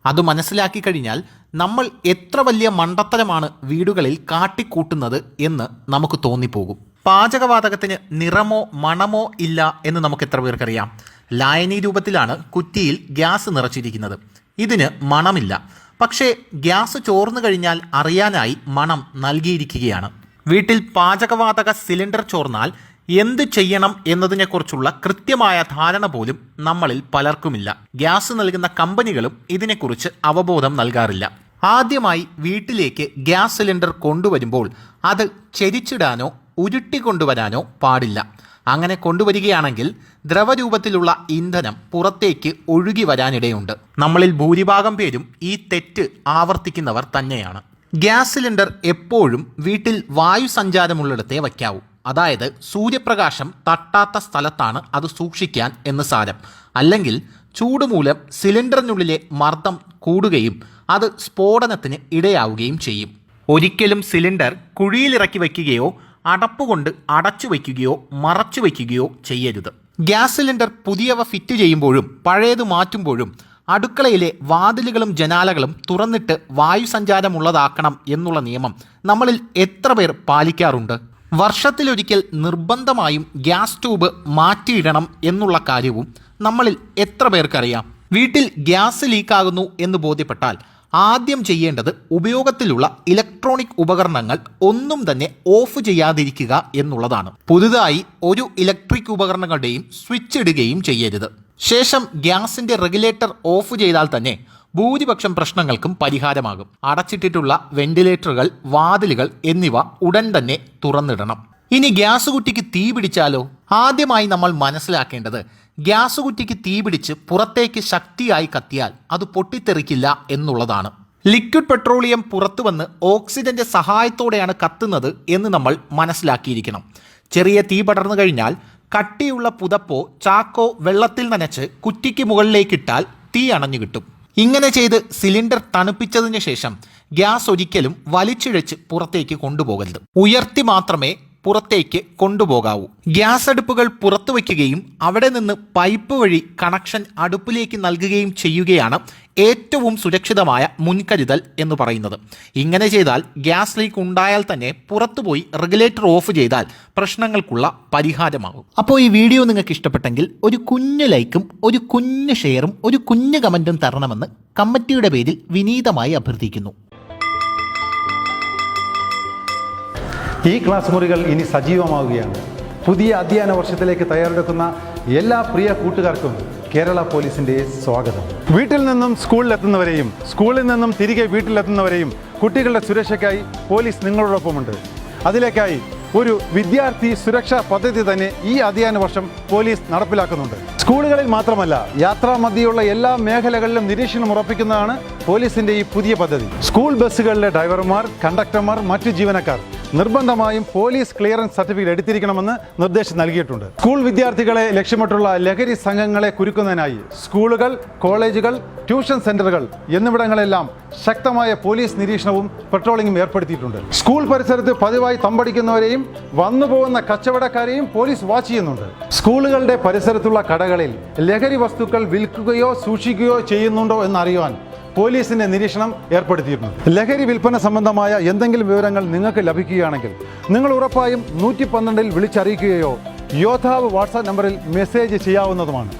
അത് മനസ്സിലാക്കി കഴിഞ്ഞാൽ നമ്മൾ എത്ര വലിയ മണ്ടത്തരമാണ് വീടുകളിൽ കാട്ടിക്കൂട്ടുന്നത് എന്ന് നമുക്ക് തോന്നിപ്പോകും. പാചകവാതകത്തിന് നിറമോ മണമോ ഇല്ല എന്ന് നമുക്ക് എത്ര പേർക്കറിയാം? ലായനി രൂപത്തിലാണ് കുറ്റിയിൽ ഗ്യാസ് നിറച്ചിരിക്കുന്നത്. ഇതിന് മണമില്ല. പക്ഷേ ഗ്യാസ് ചോർന്നു കഴിഞ്ഞാൽ അറിയാനായി മണം നൽകിയിരിക്കുകയാണ്. വീട്ടിൽ പാചകവാതക സിലിണ്ടർ ചോർന്നാൽ എന്ത് ചെയ്യണം എന്നതിനെക്കുറിച്ചുള്ള കൃത്യമായ ധാരണ പോലും നമ്മളിൽ പലർക്കുമില്ല. ഗ്യാസ് നൽകുന്ന കമ്പനികളും ഇതിനെക്കുറിച്ച് അവബോധം നൽകാറില്ല. ആദ്യമായി വീട്ടിലേക്ക് ഗ്യാസ് സിലിണ്ടർ കൊണ്ടുവരുമ്പോൾ അത് ചെരിച്ചിടാനോ ഉരുട്ടിക്കൊണ്ടുവരാനോ പാടില്ല. അങ്ങനെ കൊണ്ടുവരികയാണെങ്കിൽ ദ്രവരൂപത്തിലുള്ള ഇന്ധനം പുറത്തേക്ക് ഒഴുകി വരാനിടയുണ്ട്. നമ്മളിൽ ഭൂരിഭാഗം പേരും ഈ തെറ്റ് ആവർത്തിക്കുന്നവർ തന്നെയാണ്. ഗ്യാസ് സിലിണ്ടർ എപ്പോഴും വീട്ടിൽ വായു സഞ്ചാരമുള്ളിടത്തേ വയ്ക്കാവൂ. അതായത് സൂര്യപ്രകാശം തട്ടാത്ത സ്ഥലത്താണ് അത് സൂക്ഷിക്കാൻ എന്ന് സാരം. അല്ലെങ്കിൽ ചൂട് മൂലം സിലിണ്ടറിനുള്ളിലെ മർദ്ദം കൂടുകയും അത് സ്ഫോടനത്തിന് ഇടയാവുകയും ചെയ്യും. ഒരിക്കലും സിലിണ്ടർ കുഴിയിലിറക്കി വയ്ക്കുകയോ അടപ്പുകൊണ്ട് അടച്ചു വയ്ക്കുകയോ മറച്ചു വയ്ക്കുകയോ ചെയ്യരുത്. ഗ്യാസ് സിലിണ്ടർ പുതിയവ ഫിറ്റ് ചെയ്യുമ്പോഴും പഴയത് മാറ്റുമ്പോഴും അടുക്കളയിലെ വാതിലുകളും ജനാലകളും തുറന്നിട്ട് വായു സഞ്ചാരമുള്ളതാക്കണം എന്നുള്ള നിയമം നമ്മളിൽ എത്ര പേർ പാലിക്കാറുണ്ട്? വർഷത്തിലൊരിക്കൽ നിർബന്ധമായും ഗ്യാസ് ട്യൂബ് മാറ്റിയിടണം എന്നുള്ള കാര്യവും നമ്മളിൽ എത്ര പേർക്കറിയാം? വീട്ടിൽ ഗ്യാസ് ലീക്കാകുന്നു എന്ന് ബോധ്യപ്പെട്ടാൽ ആദ്യം ചെയ്യേണ്ടത് ഉപയോഗത്തിലുള്ള ഇലക്ട്രോണിക് ഉപകരണങ്ങൾ ഒന്നും തന്നെ ഓഫ് ചെയ്യാതിരിക്കുക എന്നുള്ളതാണ്. പുതുതായി ഒരു ഇലക്ട്രിക് ഉപകരണങ്ങളുടെയും സ്വിച്ച് ഇടുകയും ചെയ്യരുത്. ശേഷം ഗ്യാസിന്റെ റെഗുലേറ്റർ ഓഫ് ചെയ്താൽ തന്നെ ഭൂരിപക്ഷം പ്രശ്നങ്ങൾക്കും പരിഹാരമാകും. അടച്ചിട്ടിട്ടുള്ള വെന്റിലേറ്ററുകൾ, വാതിലുകൾ എന്നിവ ഉടൻ തന്നെ തുറന്നിടണം. ഇനി ഗ്യാസ് കുറ്റിക്ക് തീ പിടിച്ചാലോ? ആദ്യമായി നമ്മൾ മനസ്സിലാക്കേണ്ടത് ഗ്യാസ് കുറ്റിക്ക് തീ പിടിച്ച് പുറത്തേക്ക് ശക്തിയായി കത്തിയാൽ അത് പൊട്ടിത്തെറിക്കില്ല എന്നുള്ളതാണ്. ലിക്വിഡ് പെട്രോളിയം പുറത്തു വന്ന് ഓക്സിജന്റെ സഹായത്തോടെയാണ് കത്തുന്നത് എന്ന് നമ്മൾ മനസ്സിലാക്കിയിരിക്കണം. ചെറിയ തീ പടർന്നു കഴിഞ്ഞാൽ കട്ടിയുള്ള പുതപ്പോ ചാക്കോ വെള്ളത്തിൽ നനച്ച് കുറ്റിക്ക് മുകളിലേക്കിട്ടാൽ തീ അണഞ്ഞു കിട്ടും. ഇങ്ങനെ ചെയ്ത് സിലിണ്ടർ തണുപ്പിച്ചതിന് ശേഷം ഗ്യാസ് ഒരിക്കലും വലിച്ചിഴച്ച് പുറത്തേക്ക് കൊണ്ടുപോകരുത്. ഉയർത്തി മാത്രമേ പുറത്തേക്ക് കൊണ്ടുപോകാവൂ. ഗ്യാസ് അടുപ്പുകൾ പുറത്തു വയ്ക്കുകയും അവിടെ നിന്ന് പൈപ്പ് വഴി കണക്ഷൻ അടുപ്പിലേക്ക് നൽകുകയും ചെയ്യുകയാണ് ഏറ്റവും സുരക്ഷിതമായ മുൻകരുതൽ എന്ന് പറയുന്നത്. ഇങ്ങനെ ചെയ്താൽ ഗ്യാസ് ലീക്ക് ഉണ്ടായാൽ തന്നെ പുറത്തുപോയി റെഗുലേറ്റർ ഓഫ് ചെയ്താൽ പ്രശ്നങ്ങൾക്കുള്ള പരിഹാരമാകും. അപ്പോൾ ഈ വീഡിയോ നിങ്ങൾക്ക് ഇഷ്ടപ്പെട്ടെങ്കിൽ ഒരു കുഞ്ഞു ലൈക്കും ഒരു കുഞ്ഞു ഷെയറും ഒരു കുഞ്ഞു കമൻറ്റും തരണമെന്ന് കമ്മിറ്റിയുടെ പേരിൽ വിനീതമായി അഭ്യർത്ഥിക്കുന്നു. ഈ ക്ലാസ് മുറികൾ ഇനി സജീവമാവുകയാണ്. പുതിയ അധ്യയന വർഷത്തിലേക്ക് തയ്യാറെടുക്കുന്ന എല്ലാ പ്രിയ കൂട്ടുകാർക്കും കേരള പോലീസിൻ്റെ സ്വാഗതം. വീട്ടിൽ നിന്നും സ്കൂളിലെത്തുന്നവരെയും സ്കൂളിൽ നിന്നും തിരികെ വീട്ടിലെത്തുന്നവരെയും കുട്ടികളുടെ സുരക്ഷയ്ക്കായി പോലീസ് നിങ്ങളോടൊപ്പമുണ്ട്. അതിലേക്കായി ഒരു വിദ്യാർത്ഥി സുരക്ഷാ പദ്ധതി തന്നെ ഈ അധ്യയന വർഷം പോലീസ് നടപ്പിലാക്കുന്നുണ്ട്. സ്കൂളുകളിൽ മാത്രമല്ല, യാത്രാമധ്യയുള്ള എല്ലാ മേഖലകളിലും നിരീക്ഷണം ഉറപ്പിക്കുന്നതാണ് പോലീസിന്റെ ഈ പുതിയ പദ്ധതി. സ്കൂൾ ബസ്സുകളിലെ ഡ്രൈവർമാർ, കണ്ടക്ടർമാർ, മറ്റു ജീവനക്കാർ നിർബന്ധമായും പോലീസ് ക്ലിയറൻസ് സർട്ടിഫിക്കറ്റ് എടുത്തിരിക്കണമെന്ന് നിർദ്ദേശം നൽകിയിട്ടുണ്ട്. സ്കൂൾ വിദ്യാർത്ഥികളെ ലക്ഷ്യമിട്ടുള്ള ലഹരി സംഘങ്ങളെ കുരുക്കുന്നതിനായി സ്കൂളുകൾ, കോളേജുകൾ, ട്യൂഷൻ സെന്ററുകൾ എന്നിവിടങ്ങളെല്ലാം ശക്തമായ പോലീസ് നിരീക്ഷണവും പെട്രോളിംഗും ഏർപ്പെടുത്തിയിട്ടുണ്ട്. സ്കൂൾ പരിസരത്ത് പതിവായി തമ്പടിക്കുന്നവരെയും വന്നുപോകുന്ന കച്ചവടക്കാരെയും പോലീസ് വാച്ച് ചെയ്യുന്നുണ്ട്. സ്കൂളുകളുടെ പരിസരത്തുള്ള കടകളിൽ ലഹരി വസ്തുക്കൾ വിൽക്കുകയോ സൂക്ഷിക്കുകയോ ചെയ്യുന്നുണ്ടോ എന്നറിയുവാൻ പോലീസിന്റെ നിരീക്ഷണം ഏർപ്പെടുത്തിയിട്ടുണ്ട്. ലഹരി വിൽപ്പന സംബന്ധമായ എന്തെങ്കിലും വിവരങ്ങൾ നിങ്ങൾക്ക് ലഭിക്കുകയാണെങ്കിൽ നിങ്ങൾ ഉറപ്പായും 112 വിളിച്ചറിയിക്കുകയോ യോദ്ധാവ് വാട്സാപ്പ് നമ്പറിൽ മെസ്സേജ് ചെയ്യാവുന്നതുമാണ്.